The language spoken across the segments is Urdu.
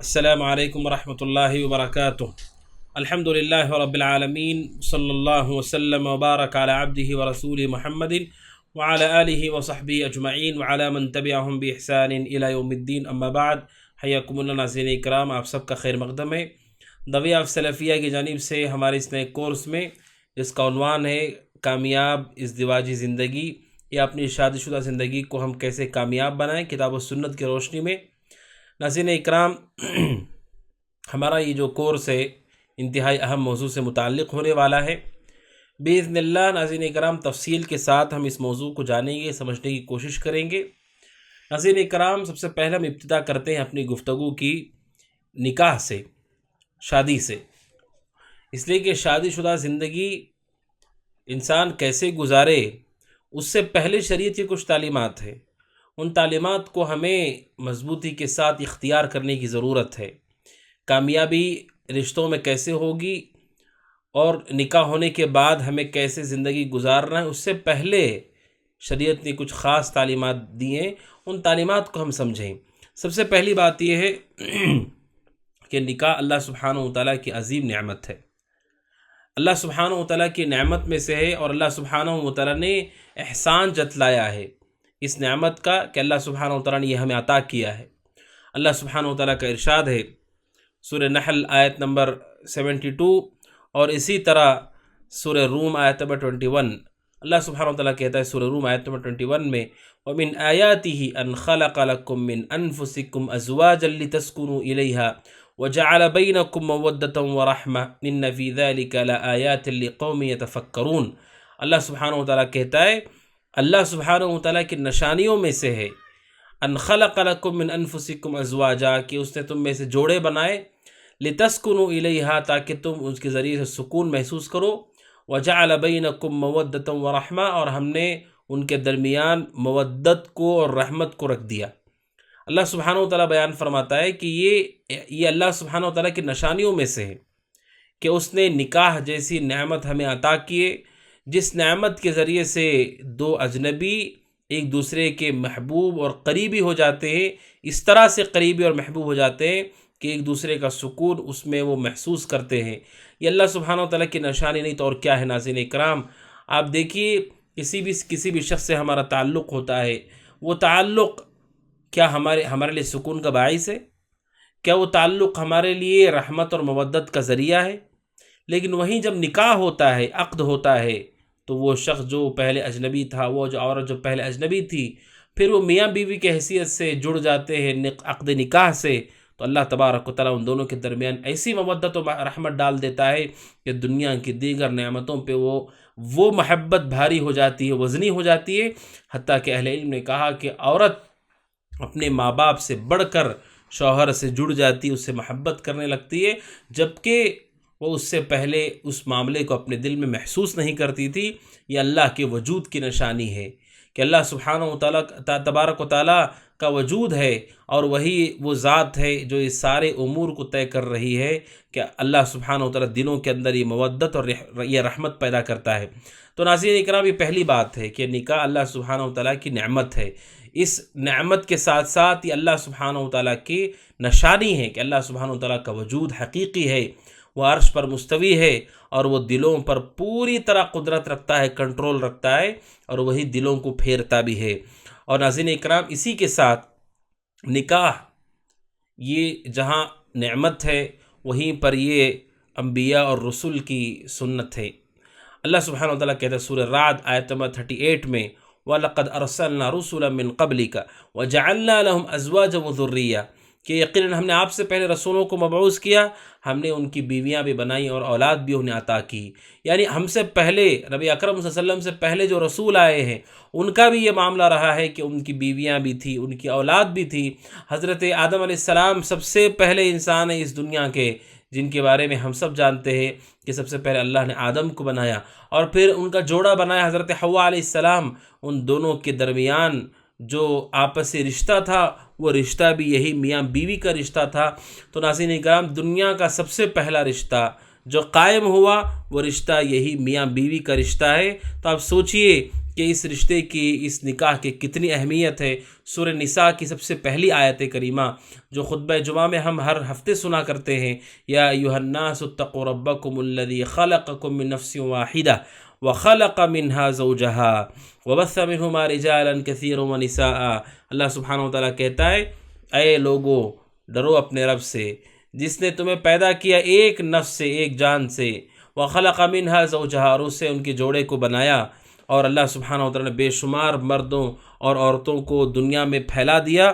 السلام علیکم ورحمۃ اللہ وبرکاتہ۔ الحمد للہ رب العالمین، صلی اللہ وسلم وبارک علی عبدہ ورسولہ محمد وعلی آلہ وصحبہ اجمعین وعلی من تبعہم بإحسان الی یوم الدین، اما بعد۔ حیاکم اللہ ناظرین اکرام، آپ سب کا خیر مقدم ہے۔ دویہ آف سلفیہ کی جانب سے ہمارے اس نئے کورس میں، جس کا عنوان ہے کامیاب ازدواجی زندگی، یا اپنی شادی شدہ زندگی کو ہم کیسے کامیاب بنائیں، کتاب و سنت کی روشنی میں۔ ناظرین اکرام، ہمارا یہ جو کورس ہے انتہائی اہم موضوع سے متعلق ہونے والا ہے باذن اللہ۔ ناظرین اکرام، تفصیل کے ساتھ ہم اس موضوع کو جانیں گے، سمجھنے کی کوشش کریں گے۔ ناظرین اکرام، سب سے پہلے ہم ابتدا کرتے ہیں اپنی گفتگو کی نکاح سے، شادی سے، اس لیے کہ شادی شدہ زندگی انسان کیسے گزارے اس سے پہلے شریعت کی کچھ تعلیمات ہیں۔ ان تعلیمات کو ہمیں مضبوطی کے ساتھ اختیار کرنے کی ضرورت ہے۔ کامیابی رشتوں میں کیسے ہوگی اور نکاح ہونے کے بعد ہمیں کیسے زندگی گزارنا ہے، اس سے پہلے شریعت نے کچھ خاص تعلیمات دی ہیں، ان تعلیمات کو ہم سمجھیں۔ سب سے پہلی بات یہ ہے کہ نکاح اللہ سبحانہ وتعالیٰ کی عظیم نعمت ہے، اللہ سبحانہ وتعالیٰ کی نعمت میں سے ہے، اور اللہ سبحانہ وتعالیٰ نے احسان جتلایا ہے اس نعمت کا کہ اللہ سبحانہ وتعالیٰ نے یہ ہمیں عطا کیا ہے۔ اللہ سبحانہ وتعالیٰ کا ارشاد ہے سورہ نحل آیت نمبر 72، اور اسی طرح سورہ روم آیت نمبر 21۔ اللہ سبحانہ وتعالیٰ کہتا ہے سورہ روم آیت نمبر 21 میں، وَمِنْ آيَاتِهِ أَنْ خَلَقَ لَكُم مِّنْ أَنفُسِكُمْ أَزْوَاجًا لِتَسْكُنُوا إِلَيْهَا وَجَعَلَ بَيْنَكُم مَّوَدَّةً وَرَحْمَةً إِنَّ فِي ذَلِكَ لَآيَاتٍ لِقَوْمٍ يَتَفَكَّرُونَ۔ اللہ سبحانہ وتعالیٰ کہتا ہے، اللہ سبحانہ وتعالیٰ کی نشانیوں میں سے ہے ان خلق لکم من انفسکم ازواجا، کہ اس نے تم میں سے جوڑے بنائے، لتسکنوا الیہا، تاکہ تم اس کے ذریعے سے سکون محسوس کرو، وجعل بینکم مودۃ ورحمہ، اور ہم نے ان کے درمیان مودت کو اور رحمت کو رکھ دیا۔ اللہ سبحانہ وتعالیٰ بیان فرماتا ہے کہ یہ اللہ سبحانہ وتعالیٰ کی نشانیوں میں سے ہے کہ اس نے نکاح جیسی نعمت ہمیں عطا کیے، جس نعمت کے ذریعے سے دو اجنبی ایک دوسرے کے محبوب اور قریبی ہو جاتے ہیں، اس طرح سے قریبی اور محبوب ہو جاتے ہیں کہ ایک دوسرے کا سکون اس میں وہ محسوس کرتے ہیں۔ یہ اللہ سبحانہ وتعالیٰ کی نشانی نہیں تو اور کیا ہے۔ ناظرین اکرام، آپ دیکھیے، کسی بھی شخص سے ہمارا تعلق ہوتا ہے، وہ تعلق کیا ہمارے لیے سکون کا باعث ہے؟ کیا وہ تعلق ہمارے لیے رحمت اور مودت کا ذریعہ ہے؟ لیکن وہیں جب نکاح ہوتا ہے، عقد ہوتا ہے، تو وہ شخص جو پہلے اجنبی تھا، وہ جو عورت جو پہلے اجنبی تھی، پھر وہ میاں بیوی کی حیثیت سے جڑ جاتے ہیں عقد نکاح سے، تو اللہ تبارک و تعالیٰ ان دونوں کے درمیان ایسی مودت و رحمت ڈال دیتا ہے کہ دنیا کی دیگر نعمتوں پہ وہ محبت بھاری ہو جاتی ہے، وزنی ہو جاتی ہے، حتیٰ کہ اہل علم نے کہا کہ عورت اپنے ماں باپ سے بڑھ کر شوہر سے جڑ جاتی ہے، اس سے محبت کرنے لگتی ہے، جبکہ وہ اس سے پہلے اس معاملے کو اپنے دل میں محسوس نہیں کرتی تھی۔ یہ اللہ کے وجود کی نشانی ہے کہ اللہ سبحانہ وتعالیٰ تبارک و تعالیٰ کا وجود ہے، اور وہی وہ ذات ہے جو اس سارے امور کو طے کر رہی ہے کہ اللہ سبحانہ وتعالیٰ دلوں کے اندر یہ مودت اور یہ رحمت پیدا کرتا ہے۔ تو ناظرین اکرام، یہ پہلی بات ہے کہ نکاح اللہ سبحانہ وتعالیٰ کی نعمت ہے۔ اس نعمت کے ساتھ ساتھ یہ اللہ سبحانہ وتعالیٰ کی نشانی ہے کہ اللہ سبحانہ وتعالیٰ کا وجود حقیقی ہے، وہ عرش پر مستوی ہے، اور وہ دلوں پر پوری طرح قدرت رکھتا ہے، کنٹرول رکھتا ہے، اور وہی دلوں کو پھیرتا بھی ہے۔ اور ناظرین اکرام، اسی کے ساتھ نکاح یہ جہاں نعمت ہے، وہیں پر یہ انبیاء اور رسول کی سنت ہے۔ اللہ سبحانہ وتعالیٰ کہتا ہے سورہ رعد آیت نمبر 38 میں، وَلَقَدْ أَرْسَلْنَا رُسُلًا مِّن قَبْلِكَ وَجَعَلْنَا لَهُمْ أَزْوَاجًا وَذُرِّيَّةً، کہ یقیناً ہم نے آپ سے پہلے رسولوں کو مبعوث کیا، ہم نے ان کی بیویاں بھی بنائیں اور اولاد بھی انہیں عطا کی۔ یعنی ہم سے پہلے، نبی اکرم صلی اللہ علیہ وسلم سے پہلے جو رسول آئے ہیں، ان کا بھی یہ معاملہ رہا ہے کہ ان کی بیویاں بھی تھیں، ان کی اولاد بھی تھی۔ حضرت آدم علیہ السلام سب سے پہلے انسان ہیں اس دنیا کے، جن کے بارے میں ہم سب جانتے ہیں کہ سب سے پہلے اللہ نے آدم کو بنایا، اور پھر ان کا جوڑا بنایا حضرت حوا علیہ السلام۔ ان دونوں کے درمیان جو آپسی رشتہ تھا، وہ رشتہ بھی یہی میاں بیوی کا رشتہ تھا۔ تو ناظرین اکرام، دنیا کا سب سے پہلا رشتہ جو قائم ہوا، وہ رشتہ یہی میاں بیوی کا رشتہ ہے۔ تو آپ سوچئے کہ اس رشتے کی، اس نکاح کی کتنی اہمیت ہے۔ سورہ نساء کی سب سے پہلی آیت کریمہ جو خطبہ جمعہ میں ہم ہر ہفتے سنا کرتے ہیں، یا ایھا الناس اتقوا ربکم الذی خلقکم من نفس واحدہ وخلق منها زوجها وبث منہما رجالا کثیرا ونساء۔ اللہ سبحانہ وتعالیٰ کہتا ہے، اے لوگو ڈرو اپنے رب سے جس نے تمہیں پیدا کیا ایک نفس سے، ایک جان سے، وخلق منها زوجها، اور اس سے ان کے جوڑے کو بنایا، اور اللہ سبحانہ وتعالیٰ نے بے شمار مردوں اور عورتوں کو دنیا میں پھیلا دیا۔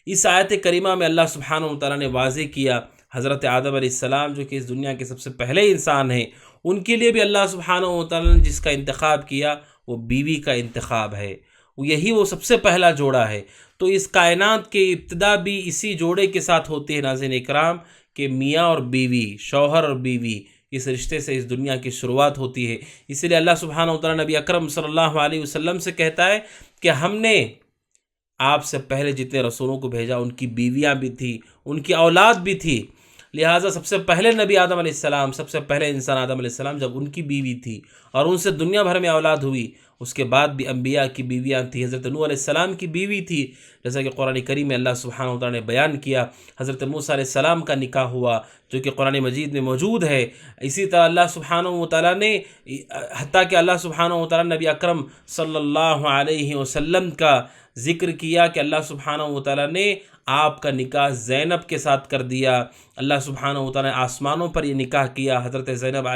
اس آیت کریمہ میں اللہ سبحانہ وتعالیٰ نے واضح کیا حضرت آدم علیہ السلام جو کہ اس دنیا کے سب سے پہلے انسان ہیں، ان کے لیے بھی اللہ سبحانہ وتعالیٰ نے جس کا انتخاب کیا وہ بیوی کا انتخاب ہے، یہی وہ سب سے پہلا جوڑا ہے۔ تو اس کائنات کی ابتدا بھی اسی جوڑے کے ساتھ ہوتی ہے ناظرین اکرام، کہ میاں اور بیوی، شوہر اور بیوی، اس رشتے سے اس دنیا کی شروعات ہوتی ہے۔ اس لیے اللہ سبحانہ وتعالیٰ نبی اکرم صلی اللہ علیہ وسلم سے کہتا ہے کہ ہم نے آپ سے پہلے جتنے رسولوں کو بھیجا ان کی بیویاں بھی تھیں، ان کی اولاد بھی تھی، لہٰذا سب سے پہلے نبی آدم علیہ السلام، سب سے پہلے انسان آدم علیہ السلام جب ان کی بیوی تھی اور ان سے دنیا بھر میں اولاد ہوئی، اس کے بعد بھی انبیاء کی بیویاں تھیں۔ حضرت نوح علیہ السلام کی بیوی تھی، جیسا کہ قرآن کریم میں اللہ سبحانہ وتعالیٰ نے بیان کیا۔ حضرت موسیٰ علیہ السلام کا نکاح ہوا جو کہ قرآن مجید میں موجود ہے۔ اسی طرح اللہ سبحانہ وتعالیٰ نے، حتیٰ کہ اللہ سبحانہ وتعالیٰ نبی اکرم صلی اللہ علیہ وسلم کا ذکر کیا کہ اللہ سبحانہ وتعالیٰ نے آپ کا نکاح زینب کے ساتھ کر دیا۔ اللہ سبحانہ وتعالیٰ نے آسمانوں پر یہ نکاح کیا۔ حضرت زینب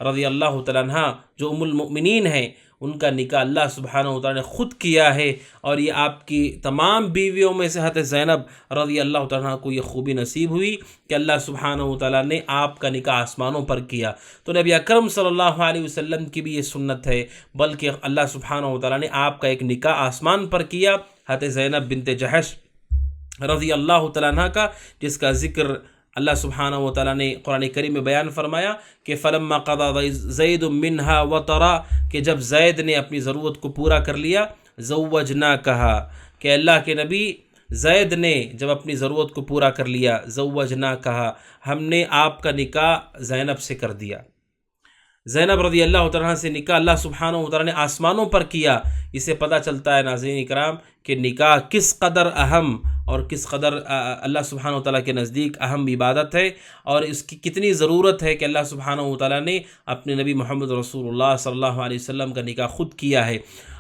رضی اللہ تعالیٰ عنہ جو ام المؤمنین ہیں، ان کا نکاح اللہ سبحانہ وتعالیٰ نے خود کیا ہے، اور یہ آپ کی تمام بیویوں میں سے حضرت زینب رضی اللہ تعالیٰ عنہ کو یہ خوبی نصیب ہوئی کہ اللہ سبحانہ وتعالیٰ نے آپ کا نکاح آسمانوں پر کیا۔ تو نبی اکرم صلی اللہ علیہ وسلم کی بھی یہ سنت ہے، بلکہ اللہ سبحانہ وتعالیٰ نے آپ کا ایک نکاح آسمان پر کیا، حضرت زینب بنت جحش رضی اللہ تعالیٰ عنہ کا، جس کا ذکر اللہ سبحانہ وتعالیٰ نے قرآن کریم میں بیان فرمایا کہ فلما قضى زید منها وطرا، کہ جب زید نے اپنی ضرورت کو پورا کر لیا، زوجناکہا، کہ اللہ کے نبی زید نے جب اپنی ضرورت کو پورا کر لیا، زوجناکہا، ہم نے آپ کا نکاح زینب سے کر دیا۔ زینب رضی اللہ تعالیٰ عنہ سے نکاح اللہ سبحانہ وتعالیٰ نے آسمانوں پر کیا۔ اس سے پتہ چلتا ہے ناظرین اکرام کہ نکاح کس قدر اہم اور کس قدر اللہ سبحانہ وتعالیٰ کے نزدیک اہم عبادت ہے، اور اس کی کتنی ضرورت ہے کہ اللہ سبحانہ وتعالیٰ نے اپنے نبی محمد رسول اللہ صلی اللہ علیہ وسلم کا نکاح خود کیا ہے۔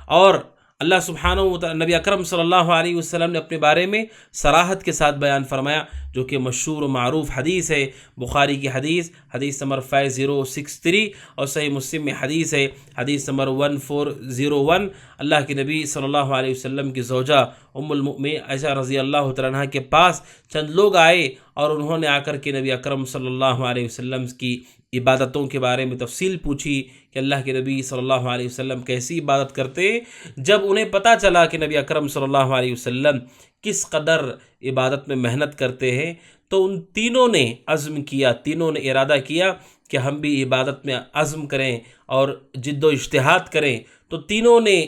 اور اللہ سبحانہ وتعالیٰ نبی اکرم صلی اللہ علیہ وسلم نے اپنے بارے میں صراحت کے ساتھ بیان فرمایا، جو کہ مشہور و معروف حدیث ہے، بخاری کی حدیث نمبر 5063، اور صحیح مسلم میں حدیث ہے، حدیث نمبر 1401۔ اللہ کے نبی صلی اللہ علیہ وسلم کی زوجہ ام المؤمنین عائشہ رضی اللہ تعالیٰ عنہ کے پاس چند لوگ آئے، اور انہوں نے آ کر کے نبی اکرم صلی اللہ علیہ وسلم کی عبادتوں کے بارے میں تفصیل پوچھی کہ اللہ کے نبی صلی اللہ علیہ وسلم کیسی عبادت کرتے۔ جب انہیں پتہ چلا کہ نبی اکرم صلی اللہ علیہ وسلم کس قدر عبادت میں محنت کرتے ہیں، تو ان تینوں نے عزم کیا، تینوں نے ارادہ کیا کہ ہم بھی عبادت میں عزم کریں اور جد و اجتہاد کریں۔ تو تینوں نے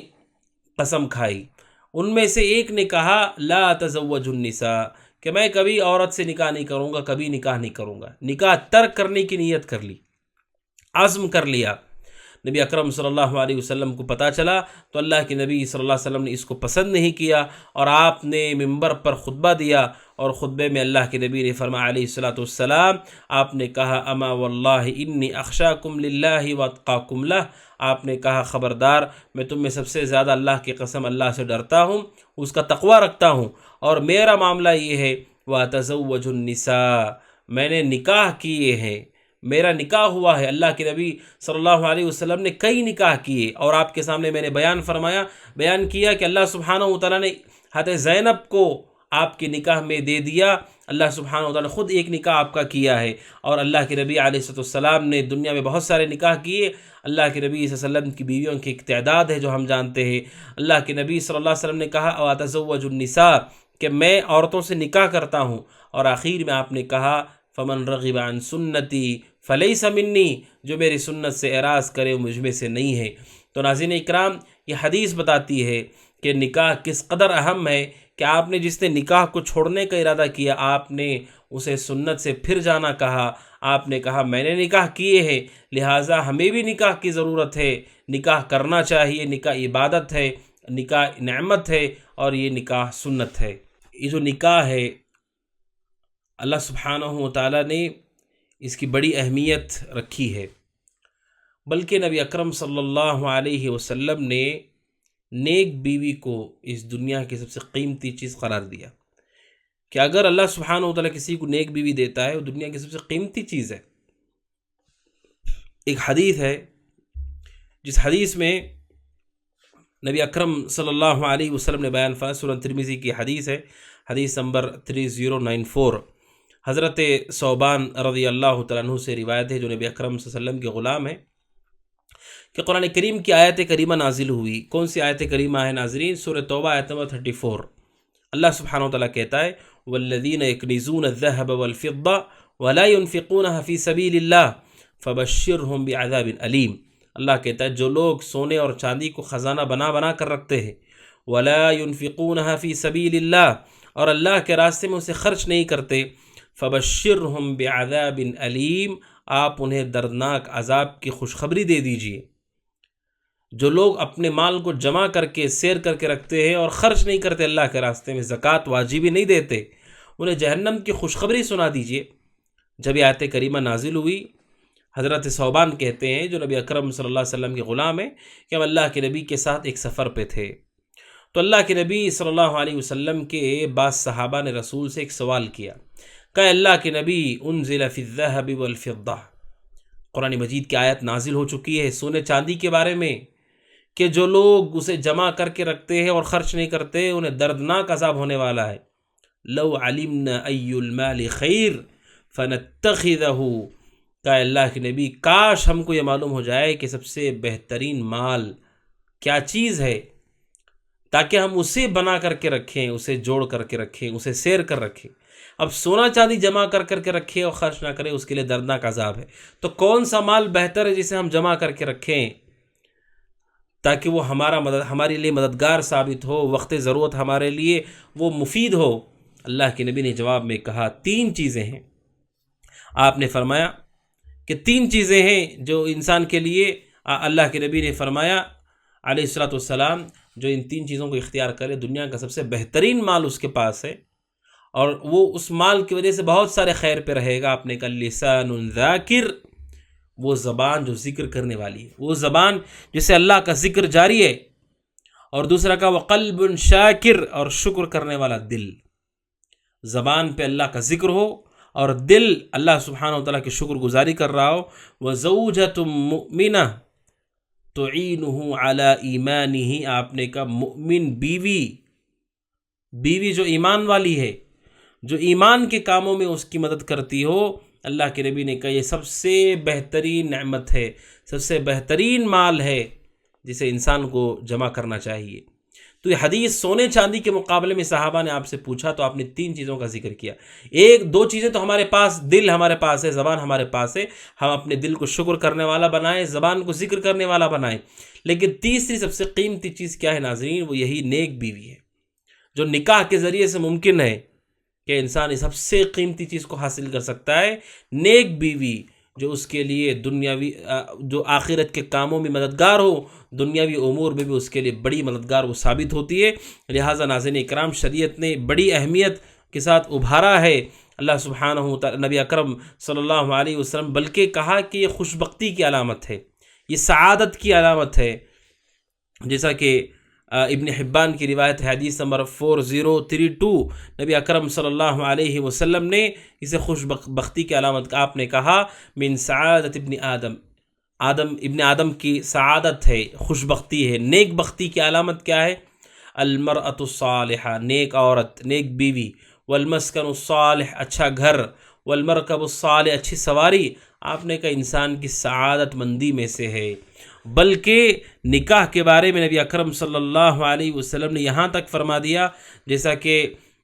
قسم کھائی۔ ان میں سے ایک نے کہا لا تزوج النساء، کہ میں کبھی عورت سے نکاح نہیں کروں گا، کبھی نکاح نہیں کروں گا، نکاح ترک کرنے کی نیت کر لی، عزم کر لیا۔ نبی اکرم صلی اللہ علیہ وسلم کو پتہ چلا تو اللہ کے نبی صلی اللہ علیہ وسلم نے اس کو پسند نہیں کیا، اور آپ نے ممبر پر خطبہ دیا، اور خطبے میں اللہ کے نبی نے فرمایا علیہ الصلاۃ والسلام، آپ نے کہا اما واللہ انی اخشاکم للہ واتقاکم لہ، آپ نے کہا خبردار، میں تم میں سب سے زیادہ اللہ کی قسم اللہ سے ڈرتا ہوں، اس کا تقوی رکھتا ہوں، اور میرا معاملہ یہ ہے واتزوج النساء، میں نے نکاح کیے ہیں، میرا نکاح ہوا ہے۔ اللہ کے نبی صلی اللہ علیہ وسلم نے کئی نکاح کیے، اور آپ کے سامنے میں نے بیان کیا کہ اللہ سبحانہ وتعالیٰ نے حضرت زینب کو آپ کے نکاح میں دے دیا۔ اللہ سبحانہ وتعالیٰ نے خود ایک نکاح آپ کا کیا ہے، اور اللہ کے نبی علیہ السلام نے دنیا میں بہت سارے نکاح کیے۔ اللہ کے نبی صلی اللہ علیہ وسلم کی بیویوں کی ایک تعداد ہے جو ہم جانتے ہیں۔ اللہ کے نبی صلی اللہ علیہ وسلم نے کہا واتزوج النساء، کہ میں عورتوں سے نکاح کرتا ہوں، اور آخر میں آپ نے کہا فمن رغب عن سنتی فلیس منی، جو میری سنت سے اعراض کرے وہ مجھ میں سے نہیں ہے۔ تو ناظرین اکرام، یہ حدیث بتاتی ہے کہ نکاح کس قدر اہم ہے، کہ آپ نے جس نے نکاح کو چھوڑنے کا ارادہ کیا، آپ نے اسے سنت سے پھر جانا کہا، آپ نے کہا میں نے نکاح کیے ہیں، لہٰذا ہمیں بھی نکاح کی ضرورت ہے، نکاح کرنا چاہیے، نکاح عبادت ہے، نکاح نعمت ہے، اور یہ نکاح سنت ہے۔ یہ جو نکاح ہے اللہ سبحانہ و تعالیٰ نے اس کی بڑی اہمیت رکھی ہے، بلکہ نبی اکرم صلی اللہ علیہ وسلم نے نیک بیوی کو اس دنیا کی سب سے قیمتی چیز قرار دیا کہ اگر اللہ سبحانہ و تعالیٰ کسی کو نیک بیوی دیتا ہے وہ دنیا کی سب سے قیمتی چیز ہے۔ ایک حدیث ہے جس حدیث میں نبی اکرم صلی اللہ علیہ وسلم نے بیان فرمایا، سنن ترمذی کی حدیث ہے، حدیث نمبر 3094، حضرت ثوبان رضی اللہ تعالیٰ عنہ سے روایت ہے جو نبی اکرم صلی اللہ علیہ وسلم کے غلام ہیں کہ قرآن کریم کی آیت کریمہ نازل ہوئی۔ کون سی آیت کریمہ ہے ناظرین؟ سورہ توبہ آیت نمبر 34۔ اللہ سبحانہ وتعالیٰ کہتا ہے والذین یکنزون الذهب والفضة ولا ينفقونها في سبیل اللہ فبشرهم بعذاب علیم۔ اللہ کہتا ہے جو لوگ سونے اور چاندی کو خزانہ بنا بنا کر رکھتے ہیں، ولا ينفقونها في سبیل اللہ، اور اللہ کے راستے میں اسے خرچ نہیں کرتے، فبشرهم بعذاب علیم، آپ انہیں دردناک عذاب کی خوشخبری دے دیجئے۔ جو لوگ اپنے مال کو جمع کر کے سیر کر کے رکھتے ہیں اور خرچ نہیں کرتے اللہ کے راستے میں، زکوٰۃ واجبی نہیں دیتے، انہیں جہنم کی خوشخبری سنا دیجئے۔ جب یہ آیت کریمہ نازل ہوئی، حضرت ثوبان کہتے ہیں جو نبی اکرم صلی اللہ علیہ وسلم کے غلام ہیں کہ ہم اللہ کے نبی کے ساتھ ایک سفر پہ تھے، تو اللہ کے نبی صلی اللہ علیہ وسلم کے بعض صحابہ نے رسول سے ایک سوال کیا کہ اللہ کے نبی انزل فی الذهب والفضة، قرآن مجید کی آیت نازل ہو چکی ہے سونے چاندی کے بارے میں کہ جو لوگ اسے جمع کر کے رکھتے ہیں اور خرچ نہیں کرتے انہیں دردناک عذاب ہونے والا ہے۔ لو علمنا ای المال خیر فنتخذہ، کہ اللہ کے نبی کاش ہم کو یہ معلوم ہو جائے کہ سب سے بہترین مال کیا چیز ہے تاکہ ہم اسے بنا کر کے رکھیں، اسے جوڑ کر کے رکھیں، اسے سیر کر رکھیں۔ اب سونا چاندی جمع کر کے رکھیں اور خرچ نہ کریں، اس کے لیے دردناک عذاب ہے۔ تو کون سا مال بہتر ہے جسے ہم جمع کر کے رکھیں تاکہ وہ ہمارے لیے مددگار ثابت ہو، وقت ضرورت ہمارے لیے وہ مفید ہو؟ اللہ کے نبی نے جواب میں کہا 3 چیزیں ہیں۔ آپ نے فرمایا کہ 3 چیزیں ہیں جو انسان کے لیے، اللہ کے نبی نے فرمایا علیہ الصلوۃ والسلام جو ان 3 چیزوں کو اختیار کرے دنیا کا سب سے بہترین مال اس کے پاس ہے، اور وہ اس مال کی وجہ سے بہت سارے خیر پہ رہے گا۔ آپ نے کہا لسان ذاکر، وہ زبان جو ذکر کرنے والی ہے، وہ زبان جسے اللہ کا ذکر جاری ہے، اور دوسرا کا وقلب شاکر، اور شکر کرنے والا دل۔ زبان پہ اللہ کا ذکر ہو اور دل اللہ سبحانہ و تعالیٰ کی شکر گزاری کر رہا ہو۔ وزوجۃ مؤمنہ تعینہ علی ایمانہ، آپ نے کہا مؤمن بیوی جو ایمان والی ہے، جو ایمان کے کاموں میں اس کی مدد کرتی ہو، اللہ کے نبی نے کہا یہ سب سے بہترین نعمت ہے، سب سے بہترین مال ہے جسے انسان کو جمع کرنا چاہیے۔ تو یہ حدیث سونے چاندی کے مقابلے میں صحابہ نے آپ سے پوچھا تو آپ نے 3 چیزوں کا ذکر کیا۔ 2 چیزیں تو ہمارے پاس، دل ہمارے پاس ہے، زبان ہمارے پاس ہے، ہم اپنے دل کو شکر کرنے والا بنائیں، زبان کو ذکر کرنے والا بنائیں۔ لیکن تیسری سب سے قیمتی چیز کیا ہے ناظرین؟ وہ یہی نیک بیوی ہے، جو نکاح کے ذریعے سے ممکن ہے کہ انسان اس سب سے قیمتی چیز کو حاصل کر سکتا ہے، نیک بیوی جو اس کے لیے دنیاوی جو آخرت کے کاموں میں مددگار ہو، دنیاوی امور میں بھی اس کے لیے بڑی مددگار وہ ثابت ہوتی ہے۔ لہٰذا ناظرین اکرام، شریعت نے بڑی اہمیت کے ساتھ ابھارا ہے اللہ سبحانہ و تعالی، نبی اکرم صلی اللہ علیہ وسلم بلکہ کہا کہ یہ خوش بختی کی علامت ہے، یہ سعادت کی علامت ہے، جیسا کہ ابن حبان کی روایت ہے حدیث نمبر 4032، نبی اکرم صلی اللہ علیہ وسلم نے اسے خوش بختی کی علامت، آپ نے کہا من سعادت ابن آدم کی سعادت ہے، خوش بختی ہے۔ نیک بختی کی علامت کیا ہے؟ المرأة الصالحہ، نیک عورت، نیک بیوی، والمسکن الصالح، اچھا گھر، والمرکب الصالح، اچھی سواری۔ آپ نے کہا انسان کی سعادت مندی میں سے ہے۔ بلکہ نکاح کے بارے میں نبی اکرم صلی اللہ علیہ وسلم نے یہاں تک فرما دیا، جیسا کہ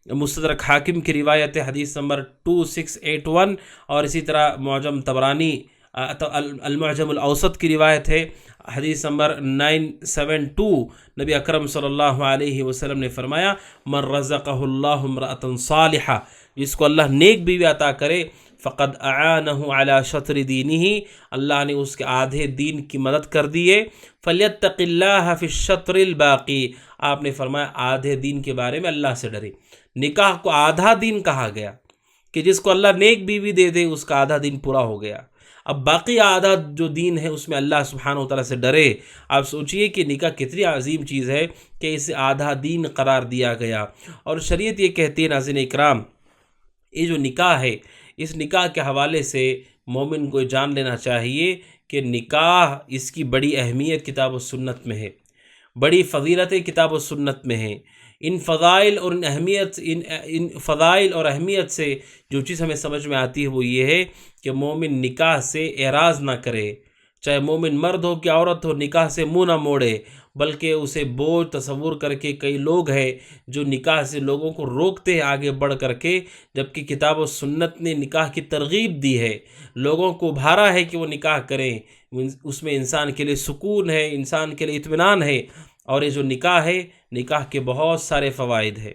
مستدرک حاکم کی روایت حدیث نمبر 2681، اور اسی طرح معجم طبرانی المعجم الاوسط کی روایت ہے حدیث نمبر 972، نبی اکرم صلی اللہ علیہ وسلم نے فرمایا من رزقہ اللہ امرأة صالحہ، جس کو اللہ نیک بیوی عطا کرے، فقد اعانہ علی شطر دینہ، اللہ نے اس کے آدھے دین کی مدد کر دی ہے۔ فلیتق اللہ فی الشطر الباقی، آپ نے فرمایا آدھے دین کے بارے میں اللہ سے ڈرے۔ نکاح کو آدھا دین کہا گیا کہ جس کو اللہ نیک بیوی دے دے اس کا آدھا دین پورا ہو گیا۔ اب باقی آدھا جو دین ہے اس میں اللہ سبحانہ و تعالیٰ سے ڈرے۔ آپ سوچئے کہ نکاح کتنی عظیم چیز ہے کہ اسے آدھا دین قرار دیا گیا۔ اور شریعت یہ کہتی ہے ناظرین اکرام، یہ جو نکاح ہے اس نکاح کے حوالے سے مومن کو جان لینا چاہیے کہ نکاح اس کی بڑی اہمیت کتاب و سنت میں ہے، بڑی فضیلتیں کتاب و سنت میں ہیں۔ ان فضائل اور ان فضائل اور اہمیت سے جو چیز ہمیں سمجھ میں آتی ہے وہ یہ ہے کہ مومن نکاح سے اعراض نہ کرے، چاہے مومن مرد ہو کہ عورت ہو، نکاح سے منہ نہ موڑے، بلکہ اسے بوجھ تصور کر کے کئی لوگ ہیں جو نکاح سے لوگوں کو روکتے ہیں آگے بڑھ کر کے، جبکہ کتاب و سنت نے نکاح کی ترغیب دی ہے، لوگوں کو ابھارا ہے کہ وہ نکاح کریں، اس میں انسان کے لیے سکون ہے، انسان کے لیے اطمینان ہے۔ اور یہ جو نکاح ہے، نکاح کے بہت سارے فوائد ہیں،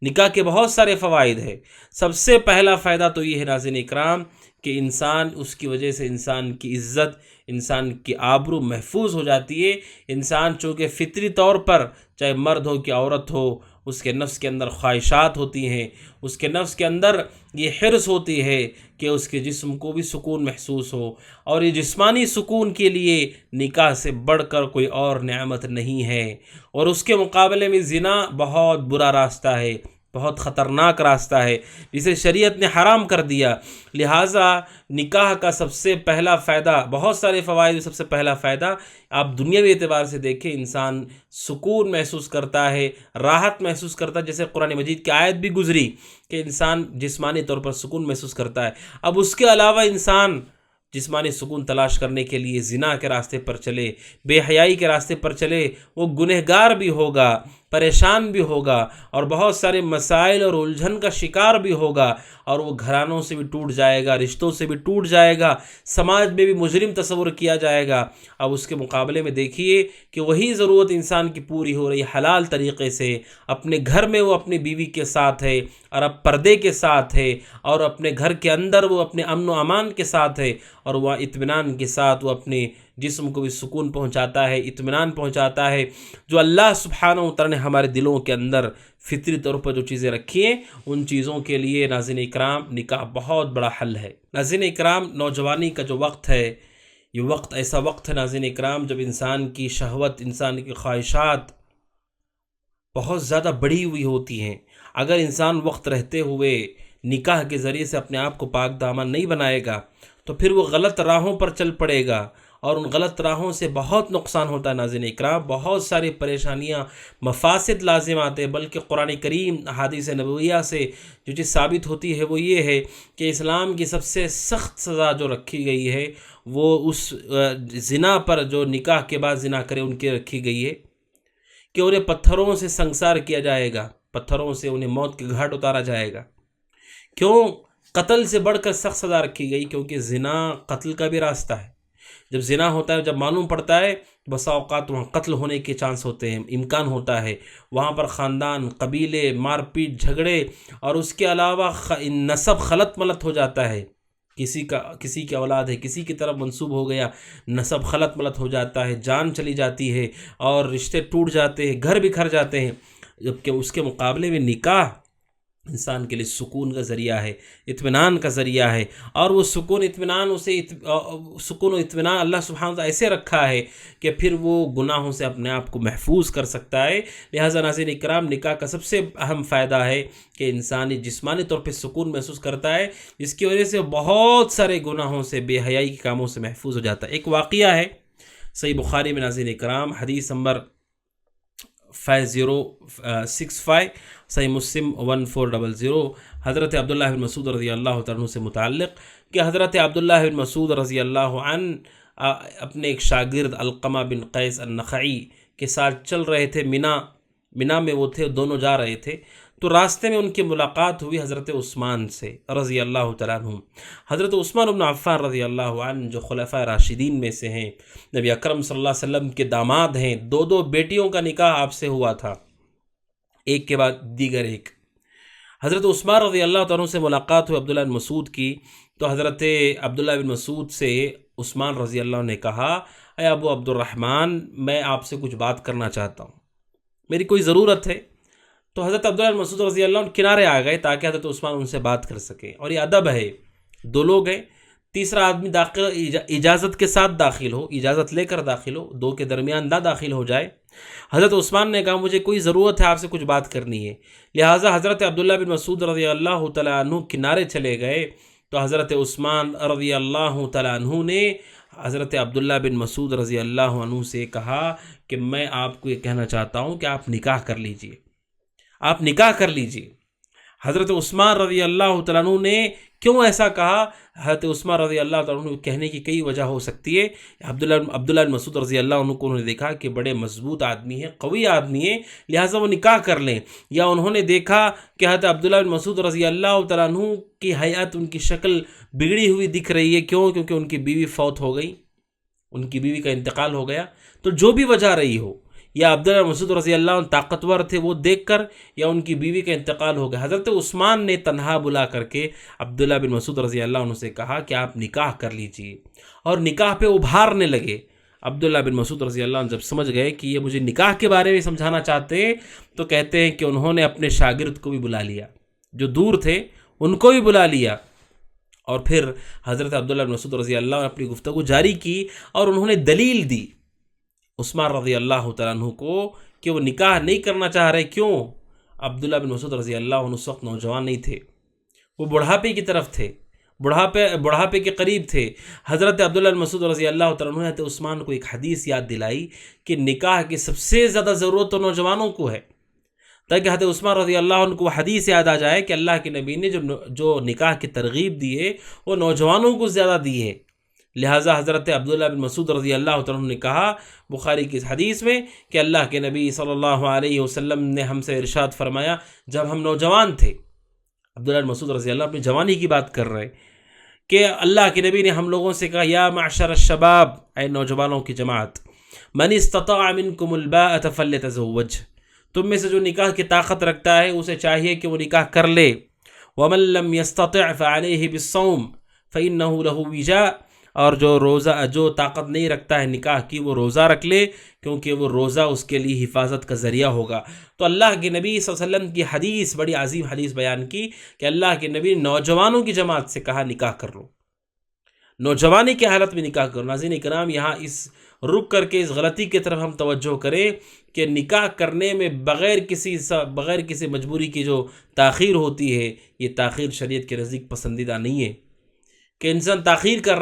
نکاح کے بہت سارے فوائد ہیں۔ سب سے پہلا فائدہ تو یہ ہے ناظرین اکرام کہ انسان، اس کی وجہ سے انسان کی عزت، انسان کی آبرو محفوظ ہو جاتی ہے۔ انسان چونکہ فطری طور پر چاہے مرد ہو کہ عورت ہو، اس کے نفس کے اندر خواہشات ہوتی ہیں، اس کے نفس کے اندر یہ حرص ہوتی ہے کہ اس کے جسم کو بھی سکون محسوس ہو، اور یہ جسمانی سکون کے لیے نکاح سے بڑھ کر کوئی اور نعمت نہیں ہے۔ اور اس کے مقابلے میں زنا بہت برا راستہ ہے، بہت خطرناک راستہ ہے جسے شریعت نے حرام کر دیا۔ لہٰذا نکاح کا سب سے پہلا فائدہ، بہت سارے فوائد میں سب سے پہلا فائدہ آپ دنیاوی اعتبار سے دیکھیں، انسان سکون محسوس کرتا ہے، راحت محسوس کرتا ہے، جیسے قرآن مجید کی آیت بھی گزری کہ انسان جسمانی طور پر سکون محسوس کرتا ہے۔ اب اس کے علاوہ انسان جسمانی سکون تلاش کرنے کے لیے زنا کے راستے پر چلے، بے حیائی کے راستے پر چلے، وہ گنہگار بھی ہوگا، پریشان بھی ہوگا، اور بہت سارے مسائل اور الجھن کا شکار بھی ہوگا، اور وہ گھرانوں سے بھی ٹوٹ جائے گا، رشتوں سے بھی ٹوٹ جائے گا، سماج میں بھی مجرم تصور کیا جائے گا۔ اب اس کے مقابلے میں دیکھیے کہ وہی ضرورت انسان کی پوری ہو رہی حلال طریقے سے، اپنے گھر میں وہ اپنی بیوی کے ساتھ ہے اور اب پردے کے ساتھ ہے، اور اپنے گھر کے اندر وہ اپنے امن و امان کے ساتھ ہے، اور وہ اطمینان کے ساتھ وہ اپنے جسم کو بھی سکون پہنچاتا ہے، اطمینان پہنچاتا ہے۔ جو اللہ سبحانہ و تعالیٰ نے ہمارے دلوں کے اندر فطری طور پر جو چیزیں رکھی ہیں، ان چیزوں کے لیے ناظرین اکرام نکاح بہت بڑا حل ہے۔ ناظرین اکرام، نوجوانی کا جو وقت ہے، یہ وقت ایسا وقت ہے ناظرین اکرام جب انسان کی شہوت، انسان کی خواہشات بہت زیادہ بڑھی ہوئی ہوتی ہیں۔ اگر انسان وقت رہتے ہوئے نکاح کے ذریعے سے اپنے آپ کو پاک دامن نہیں بنائے گا تو پھر وہ غلط راہوں پر چل پڑے گا، اور ان غلط راہوں سے بہت نقصان ہوتا ہے ناظرین اکرام، بہت ساری پریشانیاں، مفاسد لازم آتے ہیں۔ بلکہ قرآن کریم، احادیث نبویہ سے جو چیز ثابت ہوتی ہے وہ یہ ہے کہ اسلام کی سب سے سخت سزا جو رکھی گئی ہے وہ اس زنا پر، جو نکاح کے بعد زنا کرے ان کی رکھی گئی ہے کہ انہیں پتھروں سے سنسار کیا جائے گا، پتھروں سے انہیں موت کے گھاٹ اتارا جائے گا۔ کیوں؟ قتل سے بڑھ کر سخت سزا رکھی گئی، کیونکہ زنا قتل کا بھی راستہ ہے۔ جب زنا ہوتا ہے، جب معلوم پڑتا ہے، بسا اوقات وہاں قتل ہونے کے چانس ہوتے ہیں، امکان ہوتا ہے، وہاں پر خاندان، قبیلے، مار پیٹ، جھگڑے، اور اس کے علاوہ نسب خلط ملط ہو جاتا ہے۔ کسی کی اولاد ہے، کسی کی طرف منسوب ہو گیا، نسب خلط ملط ہو جاتا ہے، جان چلی جاتی ہے، اور رشتے ٹوٹ جاتے ہیں، گھر بکھر جاتے ہیں۔ جبکہ اس کے مقابلے میں نکاح انسان کے لیے سکون کا ذریعہ ہے، اطمینان کا ذریعہ ہے، اور وہ سکون اطمینان سکون و اطمینان اللہ سبحانہ وتعالیٰ ایسے رکھا ہے کہ پھر وہ گناہوں سے اپنے آپ کو محفوظ کر سکتا ہے۔ لہٰذا ناظرین اکرام، نکاح کا سب سے اہم فائدہ ہے کہ انسان جسمانی طور پہ سکون محسوس کرتا ہے، جس کی وجہ سے بہت سارے گناہوں سے، بے حیائی کے کاموں سے محفوظ ہو جاتا ہے۔ ایک واقعہ ہے صحیح بخاری میں ناظرین اکرام، حدیث نمبر 5065، صحیح مسلم 1400، حضرت عبداللہ بن مسعود رضی اللہ تعالیٰ عنہ سے متعلق کہ حضرت عبداللہ بن مسعود رضی اللہ عنہ اپنے ایک شاگرد علقمہ بن قیس النخعی کے ساتھ چل رہے تھے، مینا میں وہ تھے، دونوں جا رہے تھے، تو راستے میں ان کی ملاقات ہوئی حضرت عثمان سے رضی اللہ تعالیٰ عنہ۔ حضرت عثمان بن عفان رضی اللہ عنہ جو خلفائے راشدین میں سے ہیں، نبی اکرم صلی اللہ علیہ وسلم کے داماد ہیں، دو بیٹیوں کا نکاح آپ سے ہوا تھا، ایک کے بعد دیگر ایک۔ حضرت عثمان رضی اللہ تعالیٰ عنہ سے ملاقات ہوئی عبداللہ بن مسعود کی، تو حضرت عبداللہ بن مسعود سے عثمان رضی اللہ عنہ نے کہا، اے ابو عبد الرحمن، میں آپ سے کچھ بات کرنا چاہتا ہوں، میری کوئی ضرورت ہے۔ تو حضرت عبداللہ بن مسعود رضی اللہ عنہ کنارے آ گئے تاکہ حضرت عثمان ان سے بات کر سکیں، اور یہ ادب ہے، دو لوگ ہیں، تیسرا آدمی داخل اجازت کے ساتھ داخل ہو، اجازت لے کر داخل ہو، دو کے درمیان نہ داخل ہو جائے۔ حضرت عثمان نے کہا مجھے کوئی ضرورت ہے، آپ سے کچھ بات کرنی ہے، لہٰذا حضرت عبداللہ بن مسعود رضی اللہ تعالیٰ عنہ کنارے چلے گئے، تو حضرت عثمان رضی اللہ تعالیٰ عنہ نے حضرت عبداللہ بن مسعود رضی اللہ عنہ سے کہا کہ میں آپ کو یہ کہنا چاہتا ہوں کہ آپ نکاح کر لیجئے، آپ نکاح کر لیجئے۔ حضرت عثمان رضی اللہ تعالیٰ عنہ نے کیوں ایسا کہا؟ حضرت عثمان رضی اللہ تعالیٰ عنہ کہنے کی کئی وجہ ہو سکتی ہے۔ عبداللہ بن مسعود رضی اللہ عنہ کو انہوں نے دیکھا کہ بڑے مضبوط آدمی ہیں، قوی آدمی ہیں، لہٰذا وہ نکاح کر لیں، یا انہوں نے دیکھا کہ حضرت عبداللہ بن مسعود رضی اللہ تعالیٰ عنہ کی حیات، ان کی شکل بگڑی ہوئی دکھ رہی ہے، کیوں؟ کیونکہ ان کی بیوی فوت ہو گئی، ان کی بیوی کا انتقال ہو گیا۔ تو جو بھی وجہ رہی ہو، یا عبداللہ بن مسعود رضی اللہ عنہ طاقتور تھے وہ دیکھ کر، یا ان کی بیوی کا انتقال ہو گیا، حضرت عثمان نے تنہا بلا کر کے عبداللہ بن مسعود رضی اللہ عنہ سے کہا کہ آپ نکاح کر لیجئے، اور نکاح پہ ابھارنے لگے۔ عبداللہ بن مسعود رضی اللہ عنہ جب سمجھ گئے کہ یہ مجھے نکاح کے بارے میں سمجھانا چاہتے ہیں، تو کہتے ہیں کہ انہوں نے اپنے شاگرد کو بھی بلا لیا، جو دور تھے ان کو بھی بلا لیا، اور پھر حضرت عبداللہ بن مسعود رضی اللہ عنہ نے اپنی گفتگو جاری کی، اور انہوں نے دلیل دی عثمان رضی اللہ تعالیٰ عنہ کو کہ وہ نکاح نہیں کرنا چاہ رہے۔ کیوں؟ عبداللہ بن مسعود رضی اللہ عنہ اس وقت نوجوان نہیں تھے، وہ بڑھاپے کی طرف تھے، بڑھاپے کے قریب تھے۔ حضرت عبداللہ بن مسعود رضی اللہ تعالیٰ عنہ نے حضرت عثمان کو ایک حدیث یاد دلائی کہ نکاح کی سب سے زیادہ ضرورت تو نوجوانوں کو ہے، تاکہ حضرت عثمان رضی اللہ عنہ کو وہ حدیث یاد آ جائے کہ اللہ کے نبی نے جو نکاح کی ترغیب دی ہے وہ نوجوانوں کو زیادہ دی ہے۔ لہٰذا حضرت عبداللہ بن مسعود رضی اللہ تعالیٰ عنہ نے کہا بخاری کی اس حدیث میں کہ اللہ کے نبی صلی اللہ علیہ وسلم نے ہم سے ارشاد فرمایا جب ہم نوجوان تھے، عبداللہ بن مسعود رضی اللہ اپنی جوانی کی بات کر رہے ہیں، کہ اللہ کے نبی نے ہم لوگوں سے کہا یا معشر الشباب، اے نوجوانوں کی جماعت، من استطاع منکم الباءۃ فلیتزوج، تم میں سے جو نکاح کی طاقت رکھتا ہے اسے چاہیے کہ وہ نکاح کر لے، ومن لم یستطع فعلیہ بالصوم فإنہ لہ وجاء، اور جو طاقت نہیں رکھتا ہے نکاح کی وہ روزہ رکھ لے، کیونکہ وہ روزہ اس کے لیے حفاظت کا ذریعہ ہوگا۔ تو اللہ کے نبی صلی اللہ علیہ وسلم کی حدیث، بڑی عظیم حدیث بیان کی کہ اللہ کے نبی نے نوجوانوں کی جماعت سے کہا نکاح کر لو، نوجوانی کی حالت میں نکاح کرو۔ ناظرین کرام، یہاں رک کر کے اس غلطی کی طرف ہم توجہ کریں کہ نکاح کرنے میں بغیر کسی مجبوری کی جو تاخیر ہوتی ہے، یہ تاخیر شریعت کے نزدیک پسندیدہ نہیں ہے، کہ انسان تاخیر کر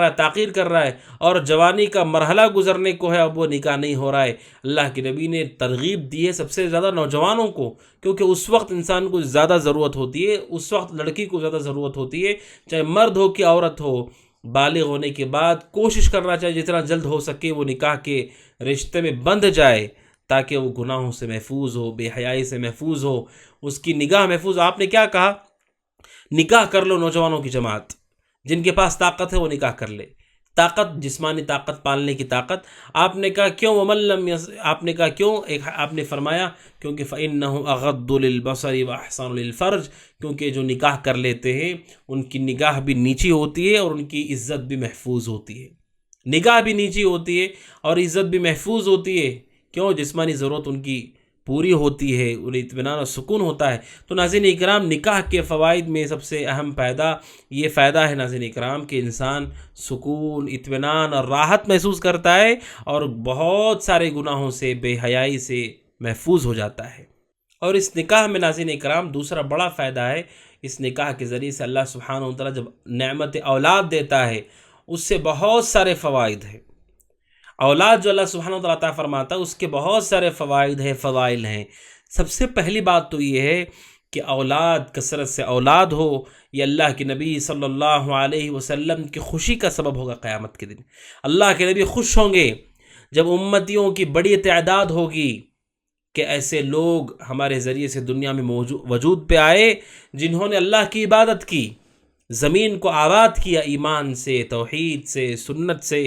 رہا ہے اور جوانی کا مرحلہ گزرنے کو ہے، اب وہ نکاح نہیں ہو رہا ہے۔ اللہ کے نبی نے ترغیب دی ہے سب سے زیادہ نوجوانوں کو، کیونکہ اس وقت انسان کو زیادہ ضرورت ہوتی ہے، اس وقت لڑکی کو زیادہ ضرورت ہوتی ہے، چاہے مرد ہو کہ عورت ہو۔ بالغ ہونے کے بعد کوشش کرنا چاہیے جتنا جلد ہو سکے وہ نکاح کے رشتے میں بندھ جائے، تاکہ وہ گناہوں سے محفوظ ہو، بے حیائی سے محفوظ ہو، اس کی نگاہ محفوظ۔ آپ نے کیا کہا؟ نکاح کر لو نوجوانوں کی جماعت، جن کے پاس طاقت ہے وہ نکاح کر لے، طاقت، جسمانی طاقت، پالنے کی طاقت۔ آپ نے کہا کیوں؟ آپ نے کہا کیوں؟ آپ نے فرمایا کیونکہ فَإِنَّهُ أَغَضُّ لِلْبَصَرِ وَأَحْسَنُ لِلْفَرْجِ، کیونکہ جو نکاح کر لیتے ہیں ان کی نگاہ بھی نیچی ہوتی ہے اور ان کی عزت بھی محفوظ ہوتی ہے، نگاہ بھی نیچی ہوتی ہے اور عزت بھی محفوظ ہوتی ہے۔ کیوں؟ جسمانی ضرورت ان کی پوری ہوتی ہے، انہیں اطمینان اور سکون ہوتا ہے۔ تو ناظرین اکرام، نکاح کے فوائد میں سب سے اہم یہ فائدہ ہے ناظرین اکرام کہ انسان سکون، اطمینان اور راحت محسوس کرتا ہے اور بہت سارے گناہوں سے، بے حیائی سے محفوظ ہو جاتا ہے۔ اور اس نکاح میں ناظرین اکرام دوسرا بڑا فائدہ ہے، اس نکاح کے ذریعے سے اللہ سبحانہ وتعالیٰ جب نعمت اولاد دیتا ہے اس سے بہت سارے فوائد ہیں۔ اولاد جو اللہ سبحانہ وتعالیٰ عطا فرماتا ہے اس کے بہت سارے فوائد ہیں، فضائل ہیں۔ سب سے پہلی بات تو یہ ہے کہ اولاد، کثرت سے اولاد ہو، یہ اللہ کے نبی صلی اللہ علیہ وسلم کی خوشی کا سبب ہوگا۔ قیامت کے دن اللہ کے نبی خوش ہوں گے جب امتیوں کی بڑی تعداد ہوگی کہ ایسے لوگ ہمارے ذریعے سے دنیا میں وجود پہ آئے جنہوں نے اللہ کی عبادت کی، زمین کو آباد کیا ایمان سے، توحید سے، سنت سے،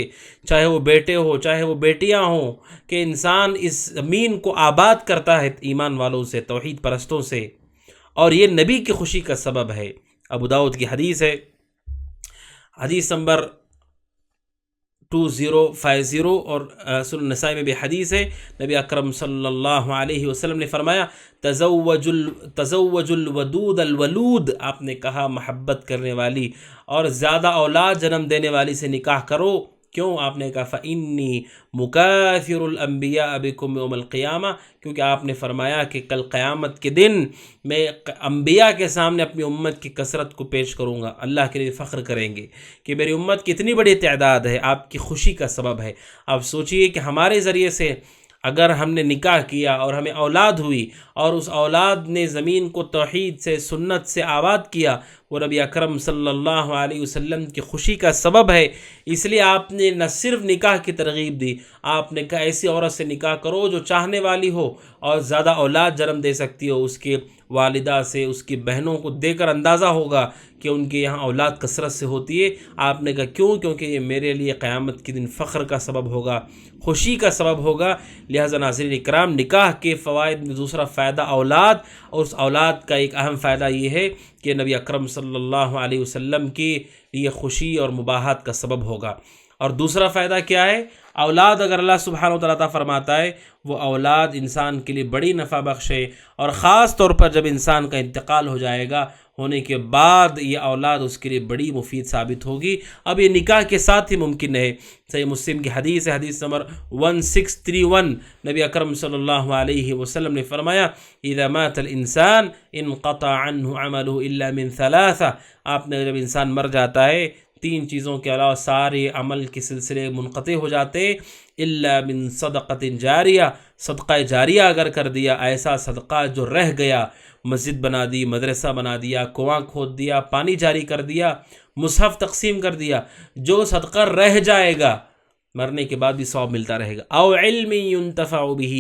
چاہے وہ بیٹے ہو چاہے وہ بیٹیاں ہوں، کہ انسان اس زمین کو آباد کرتا ہے ایمان والوں سے، توحید پرستوں سے۔ اور یہ نبی کی خوشی کا سبب ہے۔ ابو داؤد کی حدیث ہے، حدیث نمبر 2050، اور سنن نسائی میں بھی حدیث ہے، نبی اکرم صلی اللہ علیہ وسلم نے فرمایا تزوج الودود الولود، آپ نے کہا محبت کرنے والی اور زیادہ اولاد جنم دینے والی سے نکاح کرو۔ کیوں؟ آپ نے کہا فإنی مکاثر الانبیاء بکم یوم القیامہ، کیونکہ آپ نے فرمایا کہ کل قیامت کے دن میں انبیاء کے سامنے اپنی امت کی کثرت کو پیش کروں گا، اللہ کے لیے فخر کریں گے کہ میری امت کی اتنی بڑی تعداد ہے، آپ کی خوشی کا سبب ہے۔ آپ سوچئے کہ ہمارے ذریعے سے اگر ہم نے نکاح کیا اور ہمیں اولاد ہوئی اور اس اولاد نے زمین کو توحید سے، سنت سے آباد کیا، وہ نبی اکرم صلی اللہ علیہ وسلم کی خوشی کا سبب ہے۔ اس لیے آپ نے نہ صرف نکاح کی ترغیب دی، آپ نے کہا ایسی عورت سے نکاح کرو جو چاہنے والی ہو اور زیادہ اولاد جنم دے سکتی ہو۔ اس کے والدہ سے، اس کی بہنوں کو دے کر اندازہ ہوگا کہ ان کے یہاں اولاد کثرت سے ہوتی ہے۔ آپ نے کہا کیوں؟ کیونکہ یہ میرے لیے قیامت کے دن فخر کا سبب ہوگا، خوشی کا سبب ہوگا۔ لہذا ناظرین اکرام، نکاح کے فوائد میں دوسرا فائدہ اولاد، اور اس اولاد کا ایک اہم فائدہ یہ ہے کہ نبی اکرم صلی اللہ علیہ وسلم کی یہ خوشی اور مباحت کا سبب ہوگا۔ اور دوسرا فائدہ کیا ہے؟ اولاد اگر اللہ سبحانہ و تعالیٰ فرماتا ہے وہ اولاد انسان کے لیے بڑی نفع بخش ہے، اور خاص طور پر جب انسان کا انتقال ہو جائے گا، ہونے کے بعد یہ اولاد اس کے لیے بڑی مفید ثابت ہوگی۔ اب یہ نکاح کے ساتھ ہی ممکن ہے۔ صحیح مسلم کی حدیث ہے، حدیث نمبر 1631، نبی اکرم صلی اللہ علیہ وسلم نے فرمایا اذا مات الانسان انقطع عنہ عمله الا من ثلاثہ، آپ نے جب انسان مر جاتا ہے، تین چیزوں کے علاوہ سارے عمل کے سلسلے منقطع ہو جاتے، الا من صدقۃ جاریہ، صدقہ جاریہ اگر کر دیا، ایسا صدقہ جو رہ گیا، مسجد بنا دی، مدرسہ بنا دیا، کنواں کھود دیا، پانی جاری کر دیا، مصحف تقسیم کر دیا، جو صدقہ رہ جائے گا مرنے کے بعد بھی ثواب ملتا رہے گا۔ او علم ينتفع به،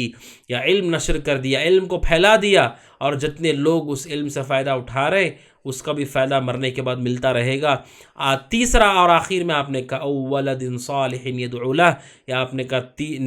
یا علم نشر کر دیا، علم کو پھیلا دیا، اور جتنے لوگ اس علم سے فائدہ اٹھا رہے اس کا بھی فائدہ مرنے کے بعد ملتا رہے گا۔ تیسرا اور آخر میں آپ نے کہا او ولد صالح يدعو له، یا آپ نے کہا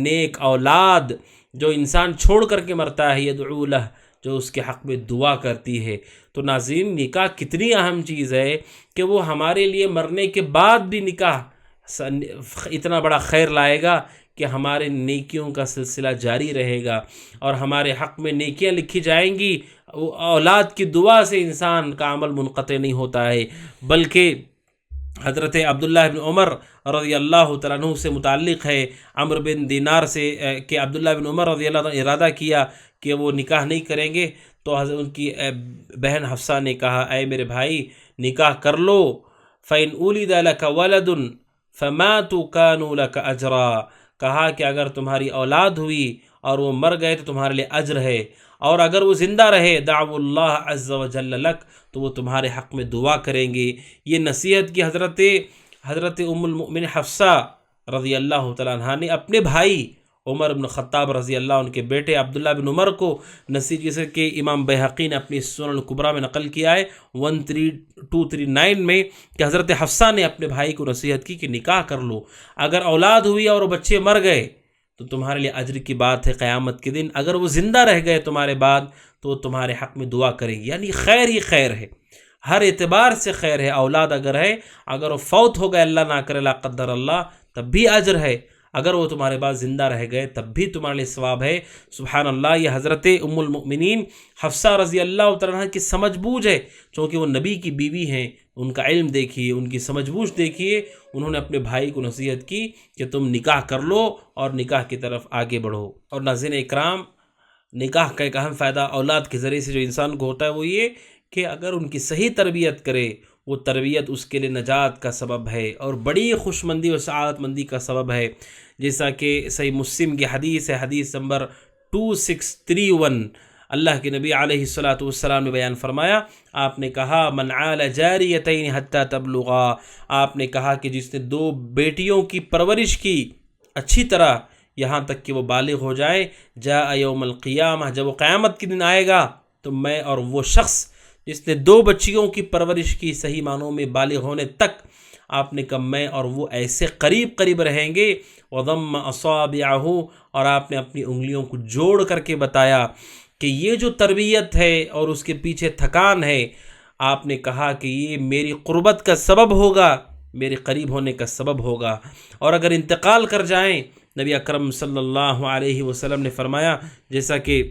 نیک اولاد جو انسان چھوڑ کر کے مرتا ہے، يدعو له، جو اس کے حق میں دعا کرتی ہے۔ تو ناظرین، نکاح کتنی اہم چیز ہے کہ وہ ہمارے لیے مرنے کے بعد بھی نکاح اتنا بڑا خیر لائے گا کہ ہمارے نیکیوں کا سلسلہ جاری رہے گا، اور ہمارے حق میں نیکیاں لکھی جائیں گی۔ اولاد کی دعا سے انسان کا عمل منقطع نہیں ہوتا ہے، بلکہ حضرت عبداللہ بن عمر رضی اللہ تعالیٰ عنہ سے متعلق ہے، عمرو بن دینار سے، کہ عبداللہ بن عمر رضی اللہ عنہ ارادہ کیا کہ وہ نکاح نہیں کریں گے، تو ان کی بہن حفصہ نے کہا اے میرے بھائی نکاح کر لو، فَإِنْ أُولِدَ لَكَ وَلَدٌ فَمَاتُوا كَانُوا لَكَ أَجْرًا، کہا کہ اگر تمہاری اولاد ہوئی اور وہ مر گئے تو تمہارے لیے اجر ہے، اور اگر وہ زندہ رہے دعوا اللہ عز وجل لک، تو وہ تمہارے حق میں دعا کریں گے۔ یہ نصیحت کی حضرت ام المؤمن حفصہ رضی اللہ تعالیٰ عنہ نے اپنے بھائی عمر بن خطاب رضی اللہ عنہ کے بیٹے عبداللہ بن عمر کو نصیحت، جیسے کہ امام بیہقی نے اپنی سنن الکبریٰ میں نقل کیا ہے 13239 میں، کہ حضرت حفصہ نے اپنے بھائی کو نصیحت کی کہ نکاح کر لو، اگر اولاد ہوئی اور وہ بچے مر گئے تو تمہارے لیے اجر کی بات ہے قیامت کے دن، اگر وہ زندہ رہ گئے تمہارے بعد تو وہ تمہارے حق میں دعا کریں گے۔ یعنی خیر ہی خیر ہے، ہر اعتبار سے خیر ہے۔ اولاد اگر ہے، اگر وہ فوت ہو گئے اللہ نہ کرے لا قدر اللہ، تب بھی اجر ہے، اگر وہ تمہارے بعد زندہ رہ گئے تب بھی تمہارے لیے ثواب ہے۔ سبحان اللہ، یہ حضرت ام المؤمنین حفصہ رضی اللہ تعالیٰ عنہ کی سمجھ بوجھ ہے، چونکہ وہ نبی کی بیوی ہیں، ان کا علم دیکھیے، ان کی سمجھ بوجھ دیکھیے، انہوں نے اپنے بھائی کو نصیحت کی کہ تم نکاح کر لو اور نکاح کی طرف آگے بڑھو۔ اور ناظرین اکرام، نکاح کا ایک اہم فائدہ اولاد کے ذریعے سے جو انسان کو ہوتا ہے وہ یہ کہ اگر ان کی صحیح تربیت کرے، وہ تربیت اس کے لیے نجات کا سبب ہے اور بڑی خوش مندی اور سعادت مندی کا سبب ہے، جیسا کہ صحیح مسلم کی حدیث ہے، حدیث نمبر 2631، اللہ کے نبی علیہ الصلاۃ والسلام نے بیان فرمایا، آپ نے کہا من عال جاریتین حتی تبلغا، آپ نے کہا کہ جس نے 2 بیٹیوں کی پرورش کی اچھی طرح یہاں تک کہ وہ بالغ ہو جائے، جاء یوم القیامہ، جب وہ قیامت کے دن آئے گا تو میں اور وہ شخص جس نے 2 بچیوں کی پرورش کی صحیح معنوں میں بالغ ہونے تک، آپ نے کہا میں اور وہ ایسے قریب رہیں گے، وضم اصابعہ، اور آپ نے اپنی انگلیوں کو جوڑ کر کے بتایا کہ یہ جو تربیت ہے اور اس کے پیچھے تھکان ہے، آپ نے کہا کہ یہ میری قربت کا سبب ہوگا، میرے قریب ہونے کا سبب ہوگا، اور اگر انتقال کر جائیں، نبی اکرم صلی اللہ علیہ وسلم نے فرمایا، جیسا کہ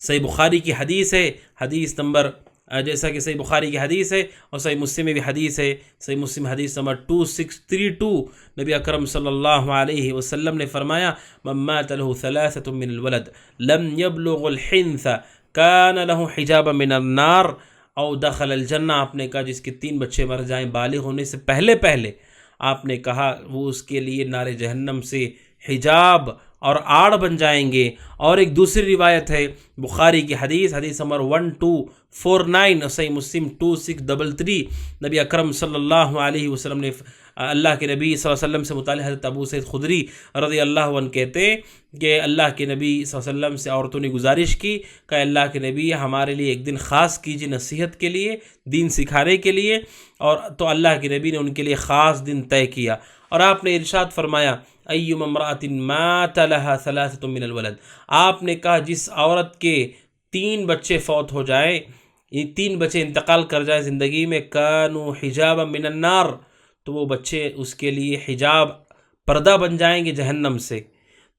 صحیح بخاری کی حدیث ہے، حدیث نمبر جیسا کہ صحیح بخاری کی حدیث ہے اور صحیح مسلم میں بھی حدیث ہے، صحیح مسلم حدیث نمبر 2632، نبی اکرم صلی اللہ علیہ وسلم نے فرمایا، من مات له ثلاثة من الولد لم يبلغ الحنث كان له حجابا من النار او دخل الجنہ. آپ نے کہا جس کے 3 بچے مر جائیں بالغ ہونے سے پہلے آپ نے کہا وہ اس کے لیے نار جہنم سے حجاب اور آڑ بن جائیں گے. اور ایک دوسری روایت ہے بخاری کی حدیث نمبر 1249 اور صحیح مسلم 2633، نبی اکرم صلی اللہ علیہ وسلم نے اللہ کے نبی صلی اللہ علیہ وسلم سے متعلق حضرت ابو سعید خدری رضی اللہ عنہ کہتے کہ اللہ کے نبی صلی اللہ علیہ وسلم سے عورتوں نے گزارش کی کہ اللہ کے نبی ہمارے لیے ایک دن خاص کیجیے نصیحت کے لیے، دین سکھانے کے لیے، اور تو اللہ کے نبی نے ان کے لیے خاص دن طے کیا، اور آپ نے ارشاد فرمایا ایما امرأۃ مات لها ثلاثة من الولد. آپ نے کہا جس عورت کے 3 بچے فوت ہو جائیں، یہ 3 بچے انتقال کر جائیں زندگی میں، کانوا حجابا من النار، تو وہ بچے اس کے لیے حجاب، پردہ بن جائیں گے جہنم سے.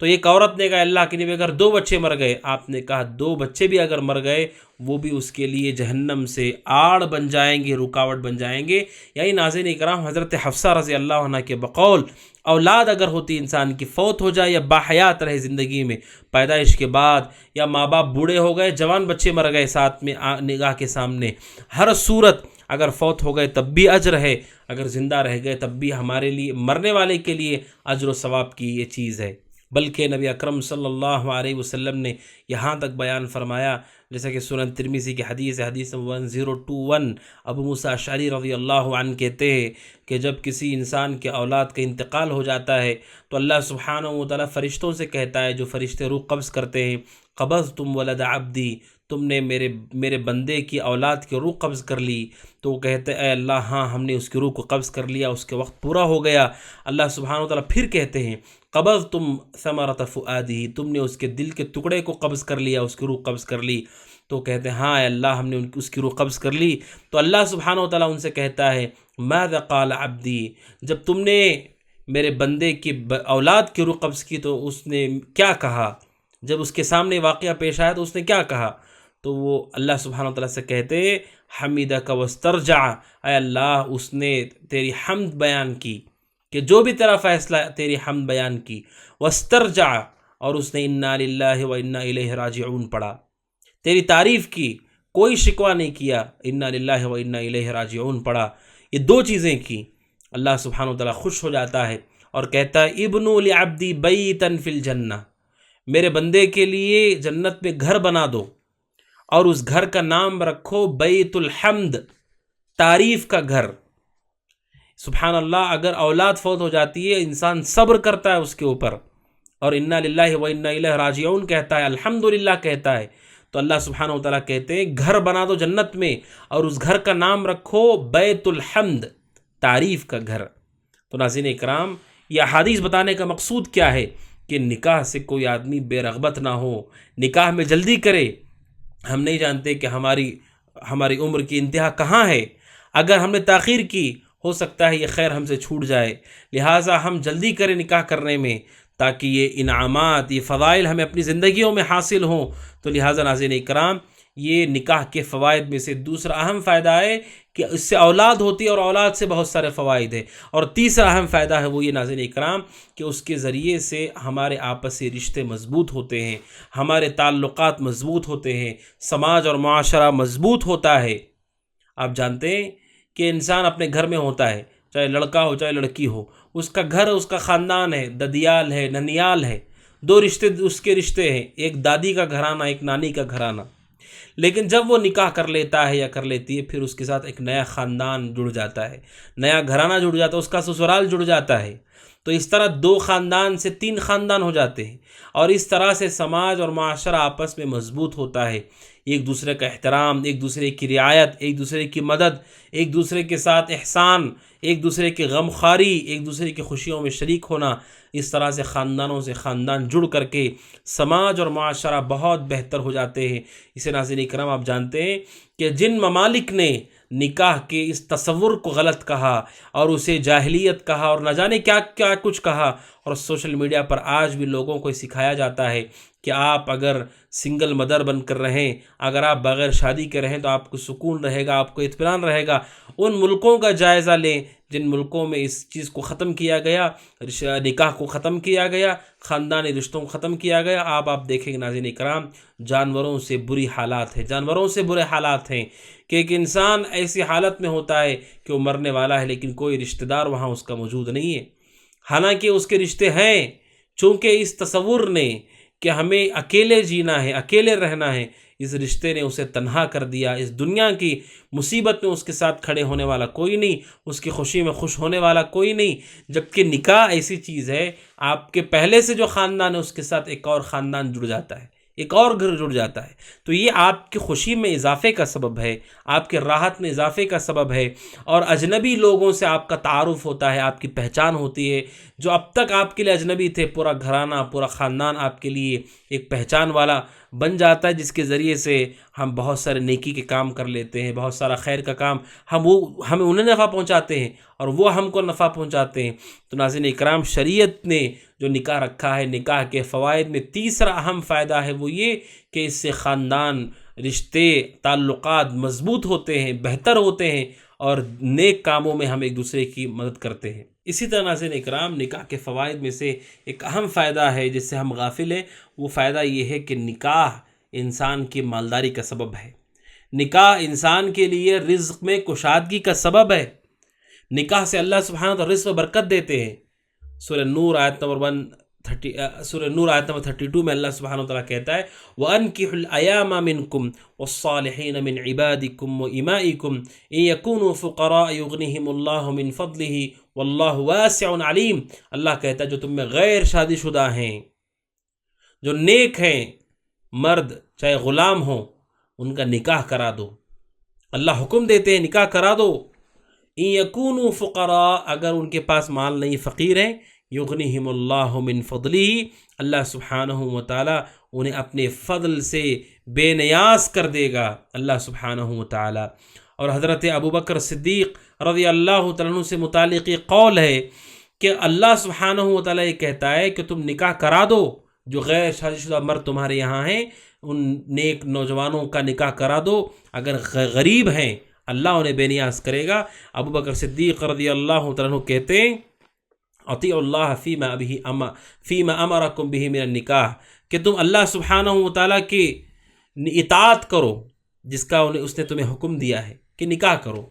تو ایک عورت نے کہا اللہ کے نبی اگر 2 بچے مر گئے، آپ نے کہا 2 بچے بھی اگر مر گئے وہ بھی اس کے لیے جہنم سے آڑ بن جائیں گے، رکاوٹ بن جائیں گے. یعنی ناظرین اکرام، حضرت حفصہ رضی اللہ عنہ کے بقول اولاد اگر ہوتی انسان کی فوت ہو جائے یا باحیات رہے زندگی میں پیدائش کے بعد، یا ماں باپ بوڑھے ہو گئے، جوان بچے مر گئے ساتھ میں نگاہ کے سامنے، ہر صورت اگر فوت ہو گئے تب بھی اجر ہے، اگر زندہ رہ گئے تب بھی ہمارے لیے، مرنے والے کے لیے اجر و ثواب کی یہ چیز ہے. بلکہ نبی اکرم صلی اللہ علیہ وسلم نے یہاں تک بیان فرمایا، جیسا کہ سنن ترمذی کی حدیث ہے، حدیث 1021، ابو موسیٰ اشعری رضی اللہ عنہ کہتے ہیں کہ جب کسی انسان کے اولاد کا انتقال ہو جاتا ہے تو اللہ سبحانہ و تعالیٰ فرشتوں سے کہتا ہے، جو فرشتے روح قبض کرتے ہیں، قبضتم ولد عبدی، تم نے میرے بندے کی اولاد کی روح قبض کر لی. تو وہ کہتے اے اللہ ہاں ہم نے اس کی روح کو قبض کر لیا، اس کے وقت پورا ہو گیا. اللہ سبحانہ و تعالیٰ پھر کہتے ہیں قبضتم ثمرۃ فؤادہ، تم نے اس کے دل کے ٹکڑے کو قبض کر لیا، اس کی روح قبض کر لی. تو کہتے ہیں ہاں اے اللہ ہم نے اس کی روح قبض کر لی. تو اللہ سبحانہ و تعالیٰ ان سے کہتا ہے ماذا قال عبدی، جب تم نے میرے بندے کی اولاد کی روح قبض کی تو اس نے کیا کہا، جب اس کے سامنے واقعہ پیش آیا تو اس نے کیا کہا. تو وہ اللہ سبحانہ و تعالیٰ سے کہتے حمیدک واسترجع، اے اللہ اس نے تیری حمد بیان کی، کہ جو بھی تیرا فیصلہ تیری حمد بیان کی، واسترجع، اور اس نے انا للہ و انا الیہ راجعون پڑھا، تیری تعریف کی، کوئی شکوہ نہیں کیا، انا للہ و انا الیہ راجعون پڑھا. یہ 2 چیزیں کی، اللہ سبحانہ و تعالیٰ خوش ہو جاتا ہے اور کہتا ہے ابنوا لعبدی بیتا فی الجنہ، میرے بندے کے لیے جنت میں گھر بنا دو، اور اس گھر کا نام رکھو بیت الحمد، تعریف کا گھر. سبحان اللہ، اگر اولاد فوت ہو جاتی ہے انسان صبر کرتا ہے اس کے اوپر، اور انا للہ و انا الیہ راجعون کہتا ہے، الحمدللہ کہتا ہے، تو اللہ سبحانہ و تعالیٰ کہتے ہیں گھر بنا دو جنت میں، اور اس گھر کا نام رکھو بیت الحمد، تعریف کا گھر. تو ناظرین اکرام، یہ احادیث بتانے کا مقصود کیا ہے کہ نکاح سے کوئی آدمی بے رغبت نہ ہو، نکاح میں جلدی کرے. ہم نہیں جانتے کہ ہماری عمر کی انتہا کہاں ہے، اگر ہم نے تاخیر کی ہو سکتا ہے یہ خیر ہم سے چھوٹ جائے، لہٰذا ہم جلدی کریں نکاح کرنے میں تاکہ یہ انعامات، یہ فضائل ہمیں اپنی زندگیوں میں حاصل ہوں. تو لہٰذا ناظرین اکرام، یہ نکاح کے فوائد میں سے دوسرا اہم فائدہ ہے کہ اس سے اولاد ہوتی ہے، اور اولاد سے بہت سارے فوائد ہیں. اور تیسرا اہم فائدہ ہے وہ یہ ناظرین اکرام کہ اس کے ذریعے سے ہمارے آپسی رشتے مضبوط ہوتے ہیں، ہمارے تعلقات مضبوط ہوتے ہیں، سماج اور معاشرہ مضبوط ہوتا ہے. آپ جانتے ہیں کہ انسان اپنے گھر میں ہوتا ہے، چاہے لڑکا ہو چاہے لڑکی ہو، اس کا گھر، اس کا خاندان ہے، ددیال ہے، ننیال ہے، 2 رشتے اس کے رشتے ہیں، ایک دادی کا گھرانہ، ایک نانی کا گھرانہ. لیکن جب وہ نکاح کر لیتا ہے یا کر لیتی ہے، پھر اس کے ساتھ ایک نیا خاندان جڑ جاتا ہے، نیا گھرانہ جڑ جاتا ہے، اس کا سسرال جڑ جاتا ہے. تو اس طرح 2 خاندان سے 3 خاندان ہو جاتے ہیں، اور اس طرح سے سماج اور معاشرہ آپس میں مضبوط ہوتا ہے. ایک دوسرے کا احترام، ایک دوسرے کی رعایت، ایک دوسرے کی مدد، ایک دوسرے کے ساتھ احسان، ایک دوسرے کی غمخواری، ایک دوسرے کی خوشیوں میں شریک ہونا، اس طرح سے خاندانوں سے خاندان جڑ کر کے سماج اور معاشرہ بہت بہتر ہو جاتے ہیں۔ اسے ناظرین کرام آپ جانتے ہیں کہ جن ممالک نے نکاح کے اس تصور کو غلط کہا اور اسے جاہلیت کہا اور نہ جانے کیا کیا کچھ کہا، اور سوشل میڈیا پر آج بھی لوگوں کو سکھایا جاتا ہے کہ آپ اگر سنگل مدر بن کر رہیں، اگر آپ بغیر شادی کے رہیں تو آپ کو سکون رہے گا، آپ کو اطمینان رہے گا، ان ملکوں کا جائزہ لیں جن ملکوں میں اس چیز کو ختم کیا گیا، نکاح کو ختم کیا گیا، خاندانی رشتوں کو ختم کیا گیا۔ آپ دیکھیں گے ناظرین اکرام، جانوروں سے بری حالات ہیں، جانوروں سے برے حالات ہیں کہ ایک انسان ایسی حالت میں ہوتا ہے کہ وہ مرنے والا ہے لیکن کوئی رشتہ دار وہاں اس کا موجود نہیں ہے، حالانکہ اس کے رشتے ہیں، چونکہ اس تصور نے کہ ہمیں اکیلے جینا ہے، اکیلے رہنا ہے، اس رشتے نے اسے تنہا کر دیا۔ اس دنیا کی مصیبت میں اس کے ساتھ کھڑے ہونے والا کوئی نہیں، اس کی خوشی میں خوش ہونے والا کوئی نہیں، جبکہ نکاح ایسی چیز ہے، آپ کے پہلے سے جو خاندان ہے اس کے ساتھ ایک اور خاندان جڑ جاتا ہے، ایک اور گھر جڑ جاتا ہے، تو یہ آپ کی خوشی میں اضافے کا سبب ہے، آپ کے راحت میں اضافے کا سبب ہے، اور اجنبی لوگوں سے آپ کا تعارف ہوتا ہے، آپ کی پہچان ہوتی ہے۔ جو اب تک آپ کے لیے اجنبی تھے، پورا گھرانہ، پورا خاندان آپ کے لیے ایک پہچان والا بن جاتا ہے، جس کے ذریعے سے ہم بہت سارے نیکی کے کام کر لیتے ہیں، بہت سارا خیر کا کام ہمیں انہیں نفع پہنچاتے ہیں اور وہ ہم کو نفع پہنچاتے ہیں۔ تو ناظرین اکرام، شریعت نے جو نکاح رکھا ہے، نکاح کے فوائد میں تیسرا اہم فائدہ ہے وہ یہ کہ اس سے خاندان، رشتے، تعلقات مضبوط ہوتے ہیں، بہتر ہوتے ہیں اور نیک کاموں میں ہم ایک دوسرے کی مدد کرتے ہیں۔ اسی طرح ناظرین اکرام، نکاح کے فوائد میں سے ایک اہم فائدہ ہے جس سے ہم غافل ہیں، وہ فائدہ یہ ہے کہ نکاح انسان کی مالداری کا سبب ہے، نکاح انسان کے لیے رزق میں کشادگی کا سبب ہے۔ نکاح سے اللہ سبحانہ وتعالی رزق و برکت دیتے ہیں۔ سورہ نور آیت نمبر 32 میں اللہ سبحانہ وتعالی کہتا ہے وَأَنْكِحُوا الْأَيَامَ مِنْكُمْ وَالصَّالِحِينَ مِنْ عِبَادِكُمْ وَإِمَائِكُمْ إِنْ يَكُونُوا فُقَرَاءَ يُغْنِهِمُ اللَّهُ مِنْ فَضْلِهِ وَاللَّهُ وَاسِعٌ عَلِيمٌ۔ اللہ کہتا ہے جو تم میں غیر شادی شدہ ہیں، جو نیک ہیں، مرد چاہے غلام ہوں، ان کا نکاح کرا دو۔ اللہ حکم دیتے ہیں نکاح کرا دو۔ إِنْ يَكُونُوا فُقَرَاءَ، اگر ان کے پاس مال نہیں، فقیر ہیں، یغنیہم اللہ من فضلہ، اللہ سبحانہ وتعالی انہیں اپنے فضل سے بے نیاز کر دے گا، اللہ سبحانہ وتعالی۔ اور حضرت ابوبکر صدیق رضی اللہ تعالیٰ عنہ سے متعلق یہ قول ہے کہ اللہ سبحانہ وتعالی یہ کہتا ہے کہ تم نکاح کرا دو، جو غیر شادی شدہ مرد تمہارے یہاں ہیں ان نیک نوجوانوں کا نکاح کرا دو، اگر غریب ہیں اللہ انہیں بے نیاز کرے گا۔ ابوبکر صدیق رضی اللہ تعالیٰ عنہ کہتے ہیں اطیعوا اللہ فیما امرکم بہ من النکاح، کہ تم اللہ سبحانہ وتعالیٰ کی اطاعت کرو جس کا اس نے تمہیں حکم دیا ہے کہ نکاح کرو۔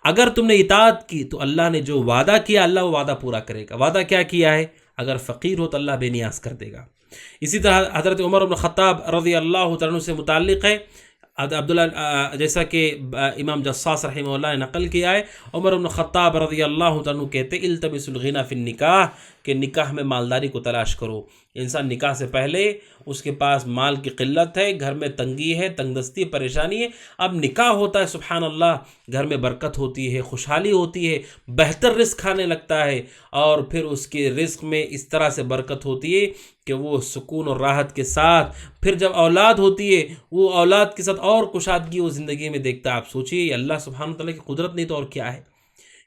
اگر تم نے اطاعت کی تو اللہ نے جو وعدہ کیا اللہ وہ وعدہ پورا کرے گا۔ وعدہ کیا کیا ہے؟ اگر فقیر ہو تو اللہ بے نیاز کر دے گا۔ اسی طرح حضرت عمر بن خطاب رضی اللہ تعالیٰ عنہ سے متعلق ہے، عبداللہ جیسا کہ امام جصاص رحمہ اللہ نے نقل کیا ہے، عمر بن خطاب رضی اللہ تعالیٰ عنہ کہتے التمسوا الغنى فی النکاح، کہ نکاح میں مالداری کو تلاش کرو۔ انسان نکاح سے پہلے اس کے پاس مال کی قلت ہے، گھر میں تنگی ہے، تنگ دستی، پریشانی ہے، اب نکاح ہوتا ہے سبحان اللہ، گھر میں برکت ہوتی ہے، خوشحالی ہوتی ہے، بہتر رزق کھانے لگتا ہے، اور پھر اس کے رزق میں اس طرح سے برکت ہوتی ہے کہ وہ سکون اور راحت کے ساتھ، پھر جب اولاد ہوتی ہے وہ اولاد کے ساتھ اور کشادگی وہ زندگی میں دیکھتا ہے۔ آپ سوچئے یہ اللہ سبحانہ وتعالیٰ کی قدرت نہیں تو اور کیا ہے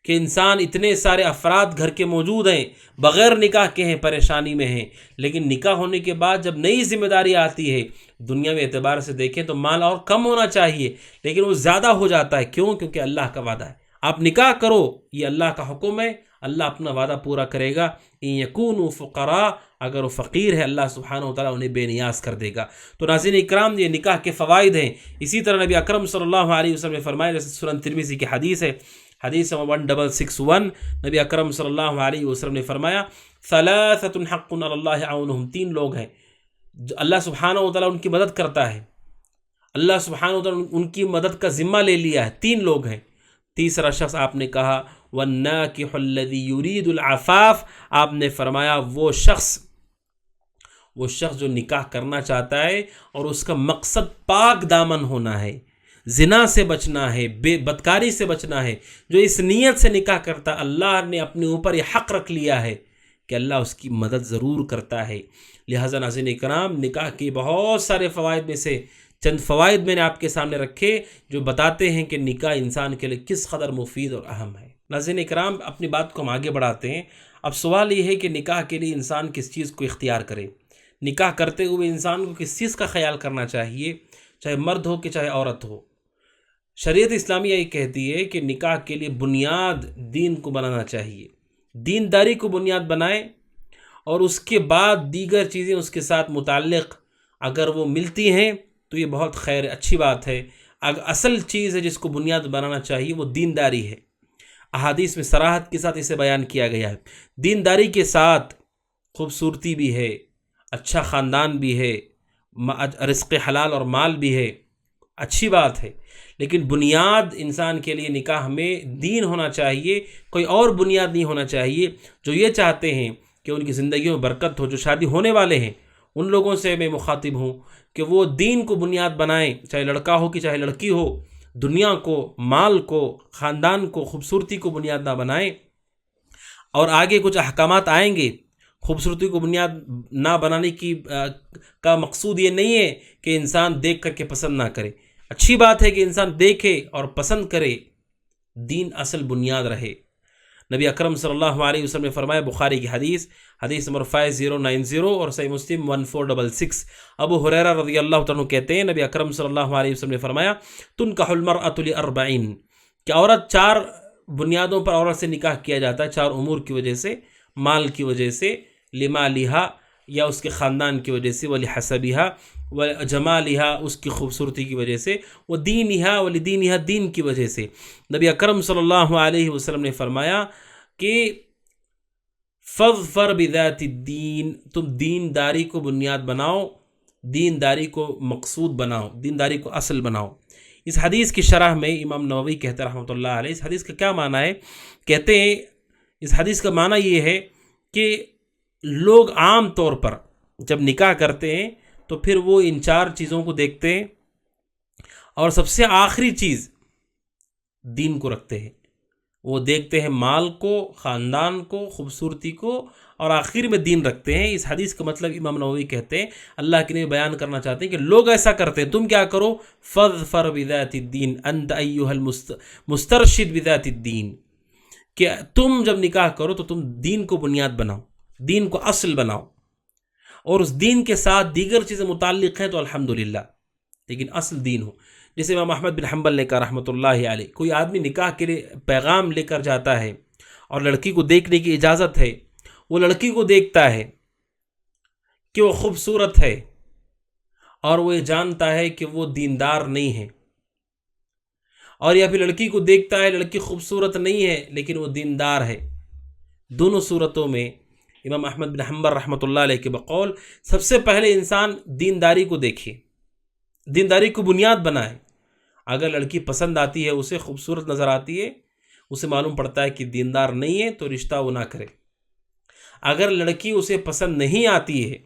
کہ انسان اتنے سارے افراد گھر کے موجود ہیں، بغیر نکاح کے ہیں، پریشانی میں ہیں، لیکن نکاح ہونے کے بعد جب نئی ذمہ داری آتی ہے، دنیا میں اعتبار سے دیکھیں تو مال اور کم ہونا چاہیے لیکن وہ زیادہ ہو جاتا ہے۔ کیوں؟ کیونکہ اللہ کا وعدہ ہے، آپ نکاح کرو، یہ اللہ کا حکم ہے، اللہ اپنا وعدہ پورا کرے گا۔ ان یکونوا فقراء، اگر وہ فقیر ہے اللہ سبحانہ وتعالی انہیں بے نیاز کر دے گا۔ تو ناظرین اکرام، یہ نکاح کے فوائد ہیں۔ اسی طرح نبی اکرم صلی اللہ علیہ وسلم نے فرمایا، جیسے سنن ترمذی کی حدیث ہے، حدیث 1661، نبی اکرم صلی اللہ علیہ وسلم نے فرمایا ثلاثۃ حق علی اللہ عونہم، تین لوگ ہیں اللہ سبحانہ وتعالی ان کی مدد کرتا ہے، اللہ سبحانہ وتعالی ان کی مدد کا ذمہ لے لیا ہے، تین لوگ ہیں۔ تیسرا شخص آپ نے کہا والناکح الذی یرید العفاف، آپ نے فرمایا وہ شخص جو نکاح کرنا چاہتا ہے اور اس کا مقصد پاک دامن ہونا ہے، زنا سے بچنا ہے، بدکاری سے بچنا ہے، جو اس نیت سے نکاح کرتا، اللہ نے اپنے اوپر یہ حق رکھ لیا ہے کہ اللہ اس کی مدد ضرور کرتا ہے۔ لہٰذا ناظرین اکرام، نکاح کے بہت سارے فوائد میں سے چند فوائد میں نے آپ کے سامنے رکھے جو بتاتے ہیں کہ نکاح انسان کے لیے کس قدر مفید اور اہم ہے۔ ناظرین اکرام، اپنی بات کو ہم آگے بڑھاتے ہیں۔ اب سوال یہ ہے کہ نکاح کے لیے انسان کس چیز کو اختیار کرے؟ نکاح کرتے ہوئے انسان کو کس چیز کا خیال کرنا چاہیے، چاہے مرد ہو کہ چاہے عورت ہو؟ شریعت اسلامیہ یہ کہتی ہے کہ نکاح کے لیے بنیاد دین کو بنانا چاہیے، دینداری کو بنیاد بنائے، اور اس کے بعد دیگر چیزیں اس کے ساتھ متعلق اگر وہ ملتی ہیں تو یہ بہت خیر اچھی بات ہے۔ اصل چیز ہے جس کو بنیاد بنانا چاہیے وہ دینداری ہے۔ احادیث میں صراحت کے ساتھ اسے بیان کیا گیا ہے۔ دینداری کے ساتھ خوبصورتی بھی ہے، اچھا خاندان بھی ہے، رزق حلال اور مال بھی ہے، اچھی بات ہے، لیکن بنیاد انسان کے لیے نکاح میں دین ہونا چاہیے، کوئی اور بنیاد نہیں ہونا چاہیے۔ جو یہ چاہتے ہیں کہ ان کی زندگیوں میں برکت ہو، جو شادی ہونے والے ہیں ان لوگوں سے میں مخاطب ہوں کہ وہ دین کو بنیاد بنائیں، چاہے لڑکا ہو کہ چاہے لڑکی ہو، دنیا کو، مال کو، خاندان کو، خوبصورتی کو بنیاد نہ بنائیں۔ اور آگے کچھ احکامات آئیں گے۔ خوبصورتی کو بنیاد نہ بنانے کا مقصود یہ نہیں ہے کہ انسان دیکھ کر کے پسند نہ کرے، اچھی بات ہے کہ انسان دیکھے اور پسند کرے، دین اصل بنیاد رہے۔ نبی اکرم صلی اللہ علیہ وسلم نے فرمایا، بخاری کی حدیث نمبر 5090 اور صحیح مسلم 1466، ابو ہریرہ رضی اللہ تعالیٰ کہتے ہیں نبی اکرم صلی اللہ علیہ وسلم نے فرمایا، تنکح المرأة لأربعین، کہ عورت 4 بنیادوں پر عورت سے نکاح کیا جاتا ہے، 4 امور کی وجہ سے، مال کی وجہ سے، لمالہا یا اس کے خاندان کی وجہ سے، ولحسبہا وجمالہا اس کی خوبصورتی کی وجہ سے، ودینہا ولدینہا دین کی وجہ سے۔ نبی اکرم صلی اللہ علیہ وسلم نے فرمایا کہ فاظفر بذات الدین، تم دینداری کو بنیاد بناؤ، دینداری کو مقصود بناؤ، دینداری کو اصل بناؤ۔ اس حدیث کی شرح میں امام نووی کہتے ہیں رحمۃ اللہ علیہ، اس حدیث کا کیا معنی ہے؟ کہتے ہیں اس حدیث کا معنی یہ ہے کہ لوگ عام طور پر جب نکاح کرتے ہیں تو پھر وہ ان 4 چیزوں کو دیکھتے ہیں اور سب سے آخری چیز دین کو رکھتے ہیں۔ وہ دیکھتے ہیں مال کو، خاندان کو، خوبصورتی کو، اور آخر میں دین رکھتے ہیں۔ اس حدیث کا مطلب امام نووی کہتے ہیں، اللہ کے نبی بیان کرنا چاہتے ہیں کہ لوگ ایسا کرتے ہیں، تم کیا کرو، فاظفر بذات الدین انت ایھا المسترشد بذات الدین، کہ تم جب نکاح کرو تو تم دین کو بنیاد بناؤ، دین کو اصل بناؤ، اور اس دین کے ساتھ دیگر چیزیں متعلق ہیں تو الحمدللہ، لیکن اصل دین ہو۔ جیسے امام احمد بن حنبل نے کہا رحمۃ اللہ علیہ، کوئی آدمی نکاح کے لیے پیغام لے کر جاتا ہے اور لڑکی کو دیکھنے کی اجازت ہے، وہ لڑکی کو دیکھتا ہے کہ وہ خوبصورت ہے اور وہ یہ جانتا ہے کہ وہ دیندار نہیں ہے، اور یا پھر لڑکی کو دیکھتا ہے لڑکی خوبصورت نہیں ہے لیکن وہ دیندار ہے، دونوں صورتوں میں امام احمد بن حنبل رحمۃ اللہ علیہ کے بقول سب سے پہلے انسان دینداری کو دیکھے، دینداری کو بنیاد بنائے۔ اگر لڑکی پسند آتی ہے، اسے خوبصورت نظر آتی ہے، اسے معلوم پڑتا ہے کہ دیندار نہیں ہے تو رشتہ وہ نہ کرے۔ اگر لڑکی اسے پسند نہیں آتی ہے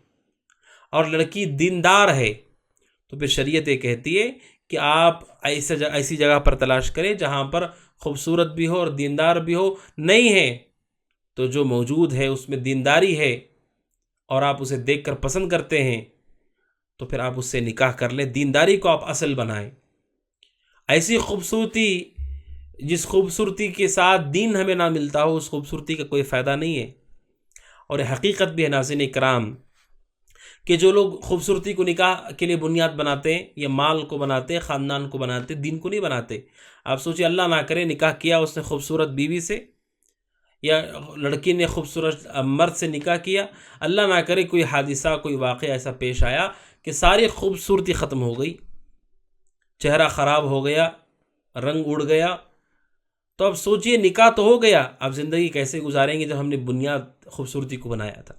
اور لڑکی دیندار ہے تو پھر شریعت یہ کہتی ہے کہ آپ ایسی جگہ پر تلاش کریں جہاں پر خوبصورت بھی ہو اور دیندار بھی ہو۔ نہیں ہے تو جو موجود ہے اس میں دینداری ہے اور آپ اسے دیکھ کر پسند کرتے ہیں تو پھر آپ اس سے نکاح کر لیں، دینداری کو آپ اصل بنائیں۔ ایسی خوبصورتی جس خوبصورتی کے ساتھ دین ہمیں نہ ملتا ہو، اس خوبصورتی کا کوئی فائدہ نہیں ہے۔ اور یہ حقیقت بھی ہے ناظرین کرام کہ جو لوگ خوبصورتی کو نکاح کے لیے بنیاد بناتے ہیں، یا مال کو بناتے ہیں، خاندان کو بناتے ہیں، دین کو نہیں بناتے۔ آپ سوچیں، اللہ نہ کرے نکاح کیا اس نے خوبصورت بیوی سے، یا لڑکی نے خوبصورت مرد سے نکاح کیا، اللہ نہ کرے کوئی حادثہ، کوئی واقعہ ایسا پیش آیا کہ ساری خوبصورتی ختم ہو گئی، چہرہ خراب ہو گیا، رنگ اڑ گیا، تو اب سوچئے نکاح تو ہو گیا، اب زندگی کیسے گزاریں گے جب ہم نے بنیاد خوبصورتی کو بنایا تھا،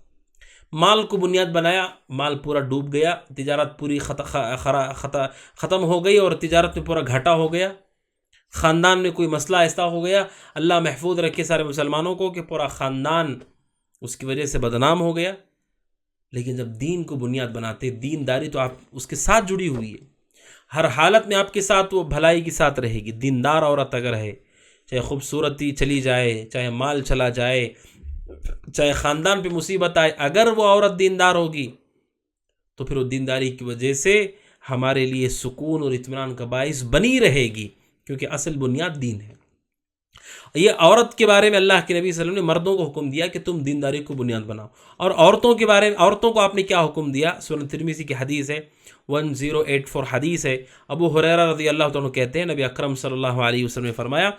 مال کو بنیاد بنایا، مال پورا ڈوب گیا، تجارت پوری ختم ہو گئی اور تجارت میں پورا گھاٹا ہو گیا، خاندان میں کوئی مسئلہ ایسا ہو گیا، اللہ محفوظ رکھے سارے مسلمانوں کو، کہ پورا خاندان اس کی وجہ سے بدنام ہو گیا۔ لیکن جب دین کو بنیاد بناتے، دینداری تو آپ اس کے ساتھ جڑی ہوئی ہے، ہر حالت میں آپ کے ساتھ وہ بھلائی کے ساتھ رہے گی۔ دیندار عورت اگر ہے، چاہے خوبصورتی چلی جائے، چاہے مال چلا جائے، چاہے خاندان پہ مصیبت آئے، اگر وہ عورت دیندار ہوگی تو پھر وہ دینداری کی وجہ سے ہمارے لیے سکون اور اطمینان کا باعث بنی رہے گی، کیونکہ اصل بنیاد دین ہے۔ یہ عورت کے بارے میں اللہ کے نبی صلی اللہ علیہ وسلم نے مردوں کو حکم دیا کہ تم دینداری کو بنیاد بناؤ، اور عورتوں کے بارے میں عورتوں کو آپ نے کیا حکم دیا؟ سنن ترمذی کی حدیث ہے، 1084 حدیث ہے، ابو ہریرہ رضی اللہ عنہ کہتے ہیں نبی اکرم صلی اللہ علیہ وسلم نے فرمایا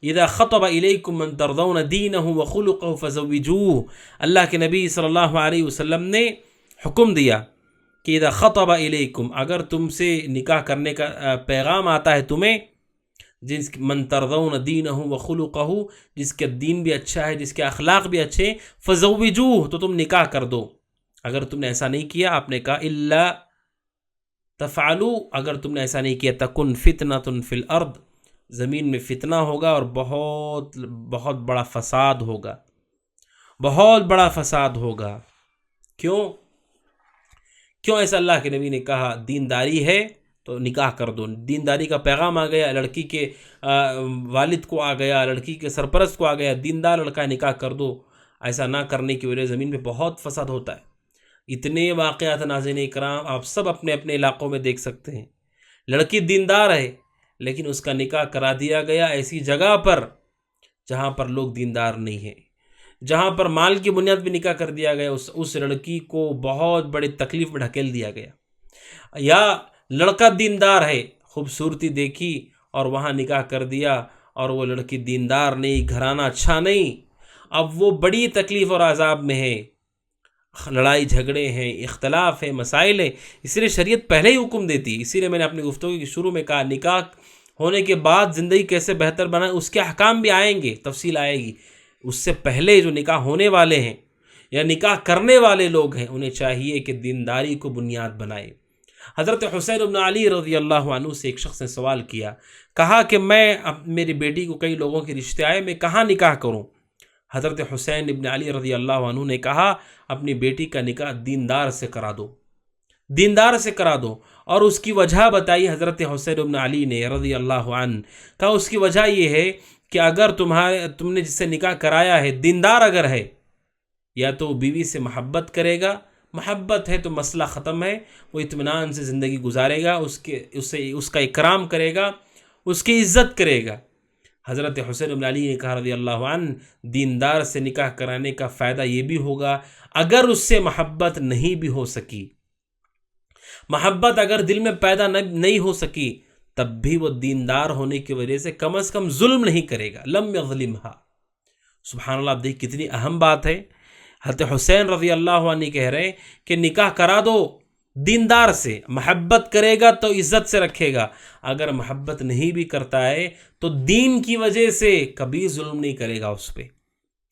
اذا خطب الیکم من ترضون دینہ وخلقہ فزوجوہ، اللہ کے نبی صلی اللہ علیہ وسلم نے حکم دیا کہ اذا خطب الیکم، اگر تم سے نکاح کرنے کا پیغام آتا ہے تمہیں، جس من ترضون دینہ وخلقہ، جس کا دین بھی اچھا ہے، جس کے اخلاق بھی اچھے، فزوجوہ، تو تم نکاح کر دو۔ اگر تم نے ایسا نہیں کیا، آپ نے کہا الا تفعلوا، اگر تم نے ایسا نہیں کیا تکن فتنۃ فی الارض، زمین میں فتنہ ہوگا اور بہت بہت بڑا فساد ہوگا، بہت بڑا فساد ہوگا۔ کیوں ایسا اللہ کے نبی نے کہا؟ دینداری ہے تو نکاح کر دو، دینداری کا پیغام آ گیا، لڑکی کے والد کو آ گیا، لڑکی کے سرپرست کو آ گیا، دیندار لڑکا ہے، نکاح کر دو۔ ایسا نہ کرنے کی وجہ زمین پہ بہت فساد ہوتا ہے۔ اتنے واقعات ناظرین اکرام آپ سب اپنے اپنے علاقوں میں دیکھ سکتے ہیں، لڑکی دیندار ہے لیکن اس کا نکاح کرا دیا گیا ایسی جگہ پر جہاں پر لوگ دیندار نہیں ہیں، جہاں پر مال کی بنیاد پہ نکاح کر دیا گیا، اس لڑکی کو بہت بڑی تکلیف میں ڈھکیل دیا گیا۔ یا لڑکا دیندار ہے، خوبصورتی دیکھی اور وہاں نکاح کر دیا، اور وہ لڑکی دیندار نہیں، گھرانہ اچھا نہیں، اب وہ بڑی تکلیف اور عذاب میں ہے، لڑائی جھگڑے ہیں، اختلاف ہیں، مسائل ہیں۔ اس لیے شریعت پہلے ہی حکم دیتی، اسی لیے میں نے اپنی گفتگو کے شروع میں کہا نکاح ہونے کے بعد زندگی کیسے بہتر بنائیں، اس کے احکام بھی آئیں گے، تفصیل آئے گی۔ اس سے پہلے جو نکاح ہونے والے ہیں یا نکاح کرنے والے لوگ ہیں، انہیں چاہیے کہ دینداری کو بنیاد بنائیں۔ حضرت حسین بن علی رضی اللہ عنہ سے ایک شخص نے سوال کیا، کہا کہ میری بیٹی کو کئی لوگوں کے رشتے آئے، میں کہاں نکاح کروں؟ حضرت حسین بن علی رضی اللہ عنہ نے کہا اپنی بیٹی کا نکاح دیندار سے کرا دو، دیندار سے کرا دو۔ اور اس کی وجہ بتائی حضرت حسین بن علی نے رضی اللہ عنہ، کہا اس کی وجہ یہ ہے کہ اگر تم نے جس سے نکاح کرایا ہے دیندار اگر ہے، یا تو بیوی سے محبت کرے گا، محبت ہے تو مسئلہ ختم ہے، وہ اطمینان سے زندگی گزارے گا، اس کا اکرام کرے گا، اس کی عزت کرے گا۔ حضرت حسین بن علی نے کہا رضی اللہ عنہ دیندار سے نکاح کرانے کا فائدہ یہ بھی ہوگا اگر اس سے محبت نہیں بھی ہو سکی، محبت اگر دل میں پیدا نہیں ہو سکی، تب بھی وہ دیندار ہونے کی وجہ سے کم از کم ظلم نہیں کرے گا، لم یظلمھا۔ سبحان اللہ، آپ دیکھ کتنی اہم بات ہے۔ حضرت حسین رضی اللہ عنہ کہہ رہے ہیں کہ نکاح کرا دو دیندار سے، محبت کرے گا تو عزت سے رکھے گا، اگر محبت نہیں بھی کرتا ہے تو دین کی وجہ سے کبھی ظلم نہیں کرے گا اس پہ،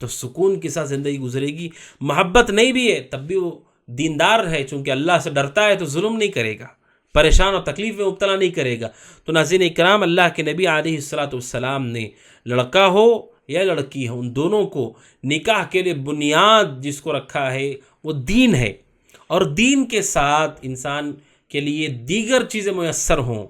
تو سکون کے ساتھ زندگی گزرے گی۔ محبت نہیں بھی ہے تب بھی وہ دیندار ہے، چونکہ اللہ سے ڈرتا ہے تو ظلم نہیں کرے گا، پریشان اور تکلیف میں مبتلا نہیں کرے گا۔ تو ناظرین اکرام، اللہ کے نبی علیہ السلام نے لڑکا ہو یا لڑکی ہو، ان دونوں کو نکاح کے لیے بنیاد جس کو رکھا ہے وہ دین ہے، اور دین کے ساتھ انسان کے لیے دیگر چیزیں میسر ہوں،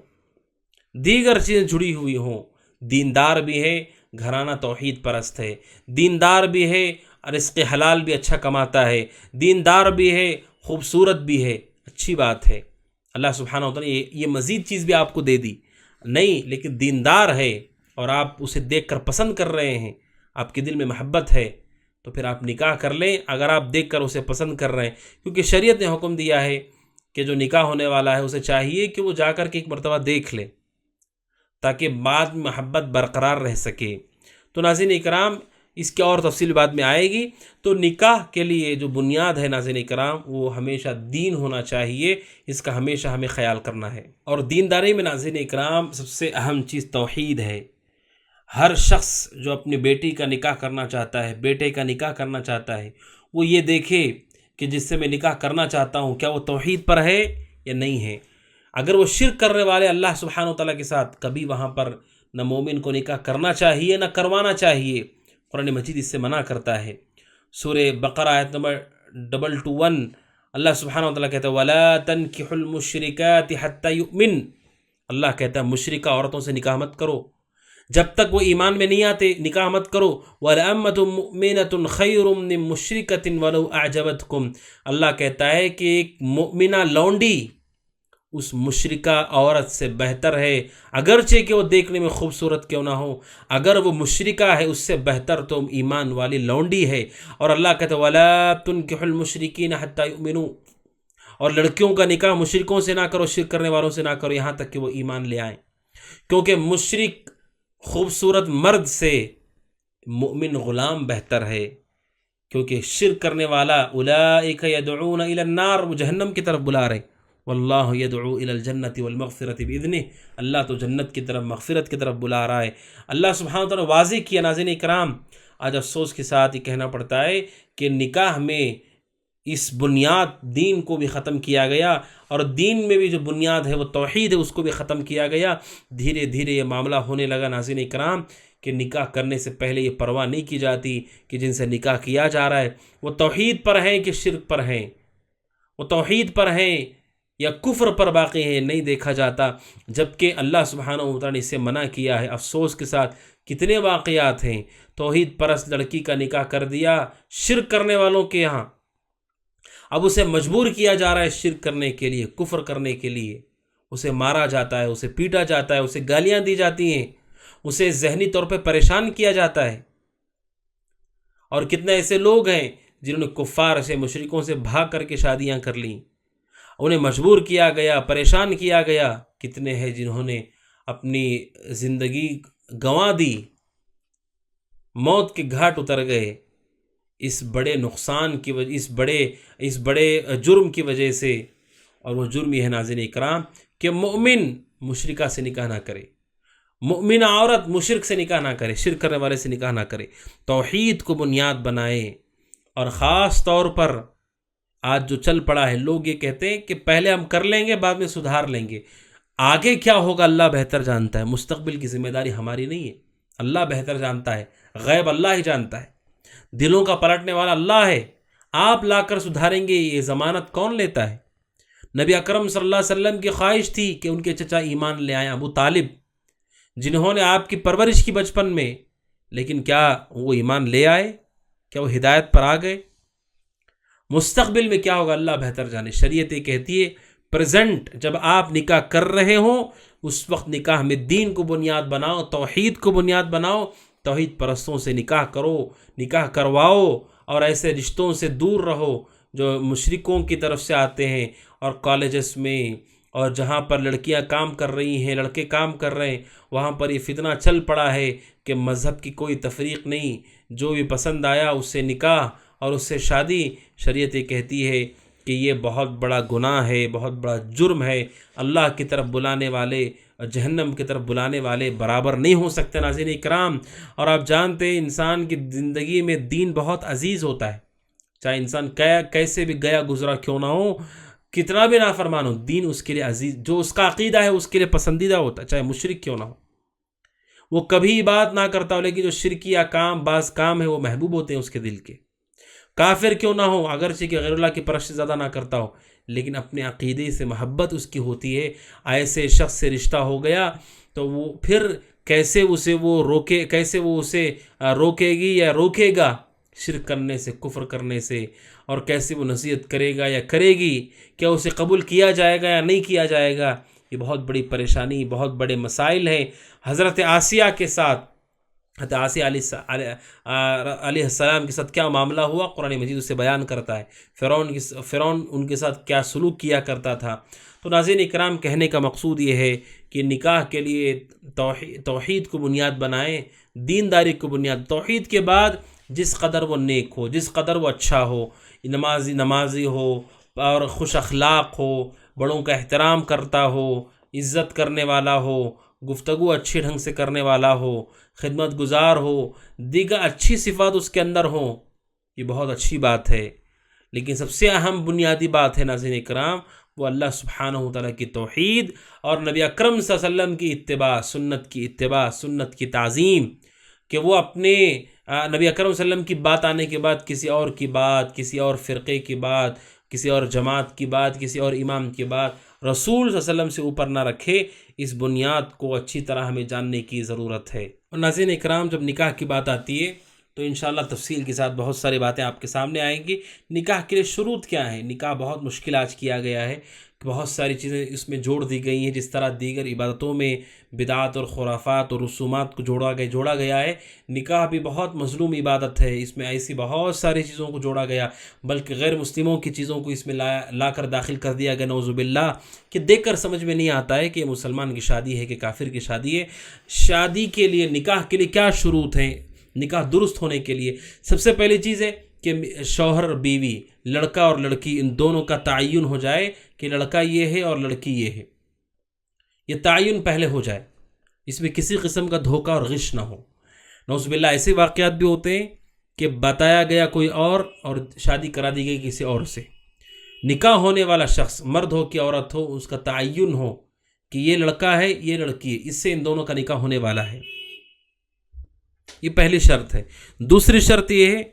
دیگر چیزیں جڑی ہوئی ہوں۔ دیندار بھی ہے، گھرانہ توحید پرست ہے، دیندار بھی ہے، رزق حلال بھی اچھا کماتا ہے، دیندار بھی ہے، خوبصورت بھی ہے، اچھی بات ہے۔ اللہ سبحانہ وتعالی یہ مزید چیز بھی آپ کو دے دی نہیں، لیکن دیندار ہے اور آپ اسے دیکھ کر پسند کر رہے ہیں، آپ کے دل میں محبت ہے، تو پھر آپ نکاح کر لیں اگر آپ دیکھ کر اسے پسند کر رہے ہیں، کیونکہ شریعت نے حکم دیا ہے کہ جو نکاح ہونے والا ہے اسے چاہیے کہ وہ جا کر کے ایک مرتبہ دیکھ لے تاکہ بعد میں محبت برقرار رہ سکے۔ تو ناظرین اکرام، اس کی اور تفصیل بعد میں آئے گی۔ تو نکاح کے لیے جو بنیاد ہے ناظرین اکرام، وہ ہمیشہ دین ہونا چاہیے، اس کا ہمیشہ ہمیں خیال کرنا ہے۔ اور دینداری میں ناظرین اکرام سب سے اہم چیز توحید ہے۔ ہر شخص جو اپنی بیٹی کا نکاح کرنا چاہتا ہے، بیٹے کا نکاح کرنا چاہتا ہے، وہ یہ دیکھے کہ جس سے میں نکاح کرنا چاہتا ہوں کیا وہ توحید پر ہے یا نہیں ہے۔ اگر وہ شرک کرنے والے اللہ سبحانہ وتعالیٰ کے ساتھ، کبھی وہاں پر نہ مومن کو نکاح کرنا چاہیے نہ کروانا چاہیے۔ قرآن مجید اس سے منع کرتا ہے۔ سورہ بقرہ آیت نمبر 221 اللہ سبحانہ وتعالیٰ کہتا ہے وَلَا تَنْكِحُوا الْمُشْرِكَاتِ حَتَّى يُؤْمِنْ، اللہ کہتا ہے مشرکہ عورتوں سے نکاح مت کرو جب تک وہ ایمان میں نہیں آتے نکاح مت کرو۔ وَلَأَمَّةٌ مُؤْمِنَةٌ خَيْرٌ مِّن مُشْرِكَةٍ وَلَوْ أَعْجَبَتْكُمْ، اللہ کہتا ہے کہ ایک مؤمنہ لونڈی اس مشرکہ عورت سے بہتر ہے، اگرچہ کہ وہ دیکھنے میں خوبصورت کیوں نہ ہو، اگر وہ مشرکہ ہے اس سے بہتر تو ایمان والی لونڈی ہے۔ اور اللہ کہتا ہے وَلَا تُنكِحُوا الْمُشْرِكِينَ حَتَّى يُؤْمِنُوا، اور لڑکیوں کا نکاح مشرکوں سے نہ کرو، شرک کرنے والوں سے نہ کرو یہاں تک کہ وہ ایمان لے آئیں، کیونکہ مشرک خوبصورت مرد سے مومن غلام بہتر ہے، کیونکہ شرک کرنے والا اولئک یدعون الی النار، وہ جہنم کی طرف بلا رہے، واللہ یدعو الی الجنۃ والمغفرۃ باذنہ، اللہ تو جنت کی طرف مغفرت کی طرف بلا رہا ہے۔ اللہ سبحانہ وتعالی نے واضح کیا۔ ناظرین اکرام، آج افسوس کے ساتھ یہ کہنا پڑتا ہے کہ نکاح میں اس بنیاد دین کو بھی ختم کیا گیا، اور دین میں بھی جو بنیاد ہے وہ توحید ہے اس کو بھی ختم کیا گیا۔ دھیرے دھیرے یہ معاملہ ہونے لگا ناظرین اکرام کہ نکاح کرنے سے پہلے یہ پرواہ نہیں کی جاتی کہ جن سے نکاح کیا جا رہا ہے وہ توحید پر ہیں کہ شرک پر ہیں، وہ توحید پر ہیں یا کفر پر باقی ہیں، نہیں دیکھا جاتا، جبکہ اللہ سبحانہ و تعالی نے اسے منع کیا ہے۔ افسوس کے ساتھ کتنے واقعات ہیں، توحید پرست لڑکی کا نکاح کر دیا شرک کرنے والوں کے یہاں، اب اسے مجبور کیا جا رہا ہے شرک کرنے کے لیے، کفر کرنے کے لیے، اسے مارا جاتا ہے، اسے پیٹا جاتا ہے، اسے گالیاں دی جاتی ہیں، اسے ذہنی طور پہ پریشان کیا جاتا ہے۔ اور کتنے ایسے لوگ ہیں جنہوں نے کفار سے مشرکوں سے بھاگ کر کے شادیاں کر لیں، انہیں مجبور کیا گیا، پریشان کیا گیا۔ کتنے ہیں جنہوں نے اپنی زندگی گنوا دی، موت کے گھاٹ اتر گئے اس بڑے نقصان کی وجہ، اس بڑے جرم کی وجہ سے۔ اور وہ جرم یہ ہے ناظرین اکرام کہ مومن مشرکہ سے نکاح نہ کرے، مومنہ عورت مشرک سے نکاح نہ کرے، شرک کرنے والے سے نکاح نہ کرے، توحید کو بنیاد بنائے۔ اور خاص طور پر آج جو چل پڑا ہے، لوگ یہ کہتے ہیں کہ پہلے ہم کر لیں گے بعد میں سدھار لیں گے، آگے کیا ہوگا اللہ بہتر جانتا ہے، مستقبل کی ذمہ داری ہماری نہیں ہے، اللہ بہتر جانتا ہے، غیب اللہ ہی جانتا ہے، دلوں کا پلٹنے والا اللہ ہے، آپ لا کر سدھاریں گے یہ ضمانت کون لیتا ہے؟ نبی اکرم صلی اللہ علیہ وسلم کی خواہش تھی کہ ان کے چچا ایمان لے آئیں، ابو طالب، جنہوں نے آپ کی پرورش کی بچپن میں، لیکن کیا وہ ایمان لے آئے؟ کیا وہ ہدایت پر آ گئے؟ مستقبل میں کیا ہوگا اللہ بہتر جانے۔ شریعت یہ کہتی ہے پریزنٹ جب آپ نکاح کر رہے ہوں اس وقت نکاح میں دین کو بنیاد بناؤ، توحید کو بنیاد بناؤ، توحید پرستوں سے نکاح کرو، نکاح کرواؤ، اور ایسے رشتوں سے دور رہو جو مشرکوں کی طرف سے آتے ہیں۔ اور کالجز میں اور جہاں پر لڑکیاں کام کر رہی ہیں، لڑکے کام کر رہے ہیں، وہاں پر یہ فتنہ چل پڑا ہے کہ مذہب کی کوئی تفریق نہیں، جو بھی پسند آیا اس سے نکاح اور اس سے شادی۔ شریعت یہ کہتی ہے کہ یہ بہت بڑا گناہ ہے، بہت بڑا جرم ہے، اللہ کی طرف بلانے والے، جہنم کی طرف بلانے والے برابر نہیں ہو سکتے ناظرین اکرام۔ اور آپ جانتے ہیں انسان کی زندگی میں دین بہت عزیز ہوتا ہے، چاہے انسان کیسے بھی گیا گزرا کیوں نہ ہو، کتنا بھی نافرمان ہو، دین اس کے لیے عزیز، جو اس کا عقیدہ ہے اس کے لیے پسندیدہ ہوتا ہے، چاہے مشرک کیوں نہ ہو، وہ کبھی بات نہ کرتا ہو، لیکن جو شرکیہ کام، بعض کام ہے وہ محبوب ہوتے ہیں اس کے دل کے۔ کافر کیوں نہ ہو، اگرچہ کہ غیر اللہ کی پرست زیادہ نہ کرتا ہو، لیکن اپنے عقیدے سے محبت اس کی ہوتی ہے۔ ایسے شخص سے رشتہ ہو گیا تو وہ پھر کیسے اسے روکے گی یا روکے گا شرک کرنے سے، کفر کرنے سے، اور کیسے وہ نصیحت کرے گا یا کرے گی، کیا اسے قبول کیا جائے گا یا نہیں کیا جائے گا، یہ بہت بڑی پریشانی، بہت بڑے مسائل ہیں۔ حضرت آسیہ کے ساتھ، حضرت آسیہ علیہ السلام کے ساتھ کیا معاملہ ہوا، قرآن مجید اسے بیان کرتا ہے۔ فرعون ان کے ساتھ کیا سلوک کیا کرتا تھا۔ تو ناظرین اکرام، کہنے کا مقصود یہ ہے کہ نکاح کے لیے توحید کو بنیاد بنائیں، دینداری کو بنیاد، توحید کے بعد جس قدر وہ نیک ہو، جس قدر وہ اچھا ہو، نمازی ہو اور خوش اخلاق ہو، بڑوں کا احترام کرتا ہو، عزت کرنے والا ہو، گفتگو اچھی ڈھنگ سے کرنے والا ہو، خدمت گزار ہو، دیگر اچھی صفات اس کے اندر ہوں، یہ بہت اچھی بات ہے۔ لیکن سب سے اہم بنیادی بات ہے ناظرین اکرام، وہ اللہ سبحانہ وتعالی کی توحید اور نبی اکرم صلی اللہ علیہ وسلم کی اتباع، سنت کی تعظیم، کہ وہ اپنے نبی اکرم صلی اللہ علیہ وسلم کی بات آنے کے بعد کسی اور کی بات، کسی اور فرقے کی بات، کسی اور جماعت کی بات، کسی اور امام کی بات رسول صلی اللہ علیہ وسلم سے اوپر نہ رکھے، اس بنیاد کو اچھی طرح ہمیں جاننے کی ضرورت ہے۔ اور ناظرین اکرام، جب نکاح کی بات آتی ہے تو انشاءاللہ تفصیل کے ساتھ بہت ساری باتیں آپ کے سامنے آئیں گی۔ نکاح کے لیے شروط کیا ہیں؟ نکاح بہت مشکل آج کیا گیا ہے، بہت ساری چیزیں اس میں جوڑ دی گئی ہیں، جس طرح دیگر عبادتوں میں بدعات اور خرافات اور رسومات کو جوڑا گیا ہے، نکاح بھی بہت مظلوم عبادت ہے، اس میں ایسی بہت ساری چیزوں کو جوڑا گیا، بلکہ غیر مسلموں کی چیزوں کو اس میں لا کر داخل کر دیا گیا، نعوذ باللہ، کہ دیکھ کر سمجھ میں نہیں آتا ہے کہ یہ مسلمان کی شادی ہے کہ کافر کی شادی ہے۔ شادی کے لیے، نکاح کے لیے کیا شروط ہیں؟ نکاح درست ہونے کے لیے سب سے پہلی چیز ہے کہ شوہر اور بیوی، لڑکا اور لڑکی، ان دونوں کا تعین ہو جائے کہ لڑکا یہ ہے اور لڑکی یہ ہے، یہ تعین پہلے ہو جائے، اس میں کسی قسم کا دھوکہ اور غش نہ ہو۔ نعوذ باللہ ایسے واقعات بھی ہوتے ہیں کہ بتایا گیا کوئی اور شادی کرا دی گئی کسی اور سے۔ نکاح ہونے والا شخص مرد ہو کہ عورت ہو، اس کا تعین ہو کہ یہ لڑکا ہے یہ لڑکی ہے، اس سے ان دونوں کا نکاح ہونے والا ہے، یہ پہلی شرط ہے۔ دوسری شرط یہ ہے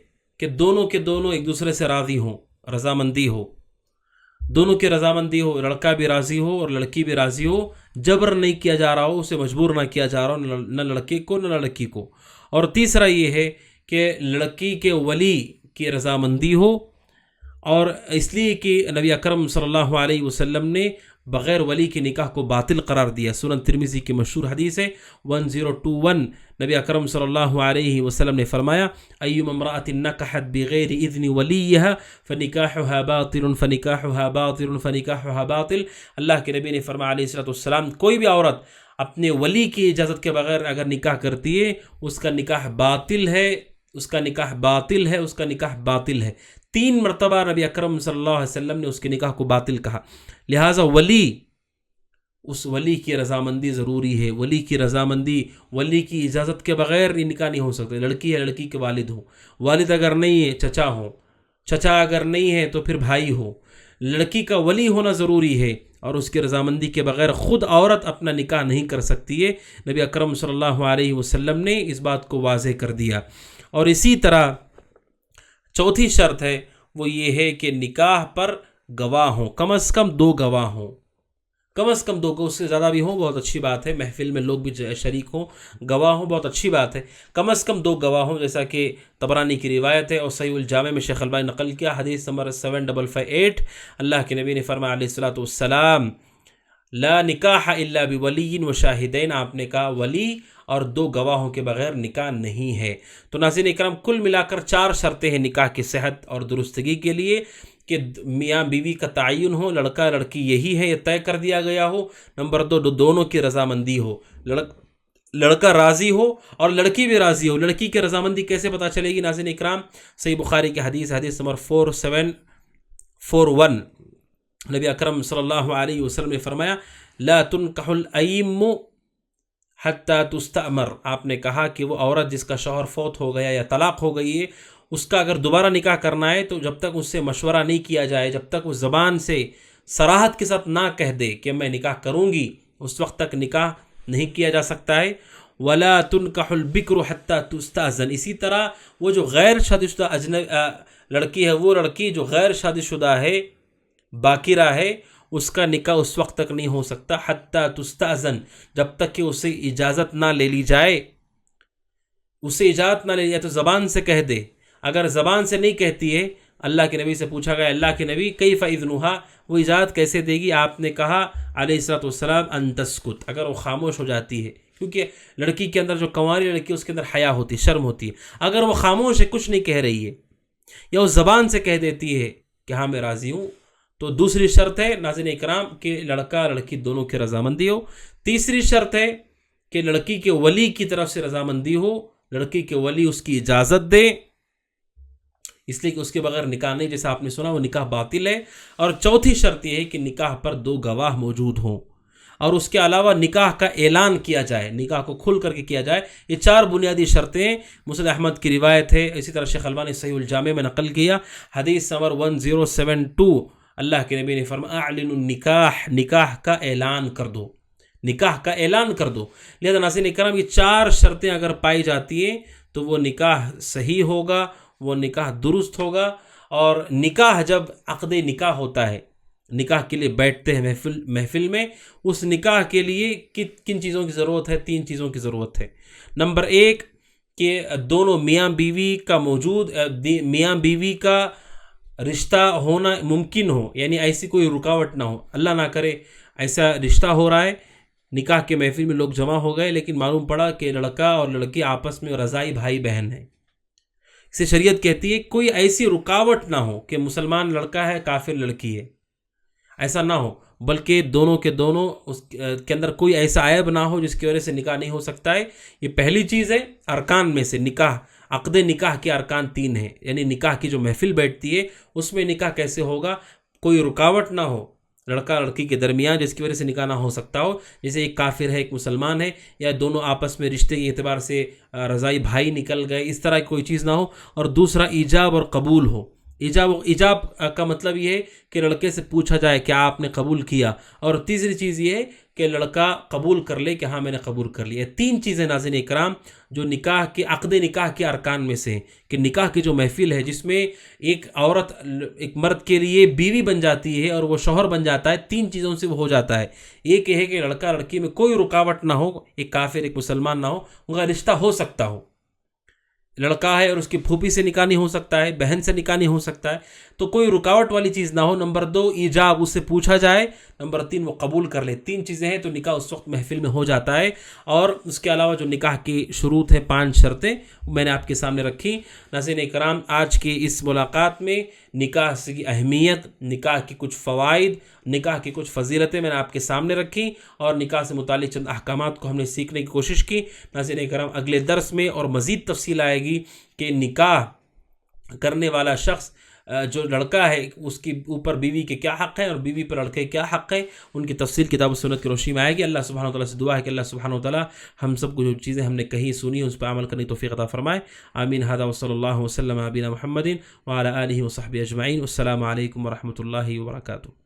کہ دونوں کے دونوں ایک دوسرے سے راضی ہوں، رضامندی ہو، دونوں کی رضامندی ہو، لڑکا بھی راضی ہو اور لڑکی بھی راضی ہو، جبر نہیں کیا جا رہا ہو، اسے مجبور نہ کیا جا رہا ہو، نہ لڑکے کو نہ لڑکی کو۔ اور تیسرا یہ ہے کہ لڑکی کے ولی کی رضامندی ہو، اور اس لیے کہ نبی اکرم صلی اللہ علیہ وسلم نے بغیر ولی کے نکاح کو باطل قرار دیا۔ سنن ترمذی کی مشہور حدیث ہے 1021، نبی اکرم صلی اللہ علیہ وسلم نے فرمایا ایما امرأۃ نکحت بغیر اذن ولیہا فنکاحها باطل فنکاحها باطل فنکاحها باطل۔ اللہ کے نبی نے فرمایا علیہ السلام، کوئی بھی عورت اپنے ولی کی اجازت کے بغیر اگر نکاح کرتی ہے، اس کا نکاح باطل ہے، اس کا نکاح باطل ہے، اس کا نکاح باطل ہے۔ 3 مرتبہ نبی اکرم صلی اللہ علیہ وسلم نے اس کے نکاح کو باطل کہا۔ لہٰذا اس ولی کی رضامندی ضروری ہے، ولی کی رضامندی، ولی کی اجازت کے بغیر یہ نکاح نہیں ہو سکتے۔ لڑکی ہے، لڑکی کے والد ہوں، والد اگر نہیں ہے چچا ہوں، چچا اگر نہیں ہے تو پھر بھائی ہو، لڑکی کا ولی ہونا ضروری ہے، اور اس کی رضامندی کے بغیر خود عورت اپنا نکاح نہیں کر سکتی ہے۔ نبی اکرم صلی اللہ علیہ وسلم نے اس بات کو واضح کر دیا۔ اور اسی طرح چوتھی شرط ہے وہ یہ ہے کہ نکاح پر گواہ ہوں، کم از کم 2 گواہ ہوں، کم از کم 2 اس سے زیادہ بھی ہوں بہت اچھی بات ہے، محفل میں لوگ بھی شریک ہوں، گواہ ہوں بہت اچھی بات ہے، کم از کم 2 گواہ ہوں، جیسا کہ طبرانی کی روایت ہے اور صحیح الجامع میں شیخ البانی نقل کیا، حدیث نمبر 7558، اللہ کے نبی نے فرمایا علیہ السلام لا نکاح الا بولی و شاہدین، آپ نے کہا ولی اور 2 گواہوں کے بغیر نکاح نہیں ہے۔ تو ناظرین اکرام، کل ملا کر 4 شرطیں ہیں نکاح کی صحت اور درستگی کے لیے، کہ میاں بیوی کا تعین ہو، لڑکا لڑکی یہی ہے یہ طے کر دیا گیا ہو، نمبر 2 دونوں کی رضامندی ہو، لڑکا راضی ہو اور لڑکی بھی راضی ہو۔ لڑکی کی رضامندی کیسے پتہ چلے گی ناظرین اکرام؟ صحیح بخاری کی حدیث نمبر 4741، نبی اکرم صلی اللہ علیہ وسلم نے فرمایا لا تنکح الائم حتی تستأمر، آپ نے کہا کہ وہ عورت جس کا شوہر فوت ہو گیا یا طلاق ہو گئی ہے، اس کا اگر دوبارہ نکاح کرنا ہے تو جب تک اس سے مشورہ نہیں کیا جائے، جب تک وہ زبان سے صراحت کے ساتھ نہ کہہ دے کہ میں نکاح کروں گی، اس وقت تک نکاح نہیں کیا جا سکتا ہے۔ ولا تنکح البکر حتی تستأذن، اسی طرح وہ جو غیر شادی شدہ لڑکی ہے، وہ لڑکی جو غیر شادی شدہ ہے، باکرہ ہے، اس کا نکاح اس وقت تک نہیں ہو سکتا حتی تستأذن، جب تک کہ اسے اجازت نہ لے لی جائے۔ اسے اجازت نہ لے لی جائے تو زبان سے کہہ دے، اگر زبان سے نہیں کہتی ہے، اللہ کے نبی سے پوچھا گیا اللہ کے نبی کیف اذنھا، وہ اجازت کیسے دے گی؟ آپ نے کہا علیہ السلام ان تسکت، اگر وہ خاموش ہو جاتی ہے، کیونکہ لڑکی کے اندر جو کنواری لڑکی اس کے اندر حیا ہوتی ہے، شرم ہوتی ہے، اگر وہ خاموش ہے، کچھ نہیں کہہ رہی ہے، یا وہ زبان سے کہہ دیتی ہے کہ ہاں میں راضی ہوں، تو دوسری شرط ہے ناظرین اکرام کہ لڑکا لڑکی دونوں کی رضامندی ہو۔ تیسری شرط ہے کہ لڑکی کے ولی کی طرف سے رضامندی ہو، لڑکی کے ولی اس کی اجازت دے، اس لیے کہ اس کے بغیر نکاح نہیں، جیسا آپ نے سنا وہ نکاح باطل ہے۔ اور چوتھی شرط یہ ہے کہ نکاح پر 2 گواہ موجود ہوں، اور اس کے علاوہ نکاح کا اعلان کیا جائے، نکاح کو کھل کر کے کیا جائے۔ یہ 4 بنیادی شرطیں مسند احمد کی روایت ہے، اسی طرح شیخ البانی صحیح الجامع میں نقل کیا، حدیث نمبر 1072، اللہ کے نبی نے فرمایا اعلن النکاح، نکاح کا اعلان کر دو، نکاح کا اعلان کر دو۔ لہذا ناظرین اکرام، یہ 4 شرطیں اگر پائی جاتی ہیں تو وہ نکاح صحیح ہوگا، وہ نکاح درست ہوگا۔ اور نکاح جب عقد نکاح ہوتا ہے، نکاح کے لیے بیٹھتے ہیں محفل میں، اس نکاح کے لیے کن چیزوں کی ضرورت ہے؟ 3 چیزوں کی ضرورت ہے۔ نمبر 1 کہ دونوں میاں بیوی کا رشتہ ہونا ممکن ہو، یعنی ایسی کوئی رکاوٹ نہ ہو۔ اللہ نہ کرے ایسا رشتہ ہو رہا ہے، نکاح کے محفل میں لوگ جمع ہو گئے، لیکن معلوم پڑا کہ لڑکا اور لڑکی آپس میں رضائی بھائی بہن ہیں۔ اسے شریعت کہتی ہے کوئی ایسی رکاوٹ نہ ہو کہ مسلمان لڑکا ہے کافر لڑکی ہے، ایسا نہ ہو، بلکہ دونوں کے دونوں اس کے اندر کوئی ایسا عیب نہ ہو جس کی وجہ سے نکاح نہیں ہو سکتا ہے۔ یہ پہلی چیز ہے ارکان میں سے۔ عقد نکاح کے ارکان 3 ہیں، یعنی نکاح کی جو محفل بیٹھتی ہے اس میں نکاح کیسے ہوگا؟ کوئی رکاوٹ نہ ہو لڑکا لڑکی کے درمیان جس کی وجہ سے نکاح نہ ہو سکتا ہو، جیسے ایک کافر ہے ایک مسلمان ہے، یا دونوں آپس میں رشتے کے اعتبار سے رضائی بھائی نکل گئے، اس طرح کی کوئی چیز نہ ہو۔ اور دوسرا ایجاب اور قبول ہو۔ ایجاب کا مطلب یہ ہے کہ لڑکے سے پوچھا جائے کہ آپ نے قبول کیا، اور تیسری چیز یہ ہے کہ لڑکا قبول کر لے کہ ہاں میں نے قبول کر لیا۔ 3 چیزیں ناظرین اکرام جو عقد نکاح کے ارکان میں سے ہیں، کہ نکاح کی جو محفل ہے جس میں ایک عورت ایک مرد کے لیے بیوی بن جاتی ہے اور وہ شوہر بن جاتا ہے، 3 چیزوں سے وہ ہو جاتا ہے۔ ایک یہ ہے کہ لڑکا لڑکی میں کوئی رکاوٹ نہ ہو، ایک کافر ایک مسلمان نہ ہو، ان کا رشتہ ہو سکتا ہو۔ لڑکا ہے اور اس کی پھوپھی سے نکاح نہیں ہو سکتا ہے، بہن سے نکاح نہیں ہو سکتا ہے، تو کوئی رکاوٹ والی چیز نہ ہو۔ نمبر 2 ایجاب، اس سے پوچھا جائے۔ نمبر 3 وہ قبول کر لے۔ 3 چیزیں ہیں تو نکاح اس وقت محفل میں ہو جاتا ہے۔ اور اس کے علاوہ جو نکاح کی شروط ہے 5 شرطیں میں نے آپ کے سامنے رکھی۔ ناظرین اکرام آج کی اس ملاقات میں نکاح کی اہمیت، نکاح کی کچھ فوائد، نکاح کی کچھ فضیلتیں میں نے آپ کے سامنے رکھی، اور نکاح سے متعلق چند احکامات کو ہم نے سیکھنے کی کوشش کی۔ ناظرین اکرام اگلے درس میں اور مزید تفصیل آئے گی کہ نکاح کرنے والا شخص جو لڑکا ہے اس کی اوپر بیوی کے کیا حق ہیں اور بیوی پر لڑکے کیا حق ہیں، ان کی تفصیل کتاب و سنت کی روشنی میں آئے گی۔ اللہ سبحانہ وتعالیٰ سے دعا ہے کہ اللہ سبحانہ وتعالیٰ ہم سب کو جو چیزیں ہم نے کہی سنی ہیں اس پر عمل کرنے کی توفیق عطا فرمائے۔ آمین۔ ھذا وصلی اللہ وسلم علی نبینا محمد وعلی آلہ وصحبہ اجمعین۔ السلام علیکم ورحمۃ اللہ وبرکاتہ۔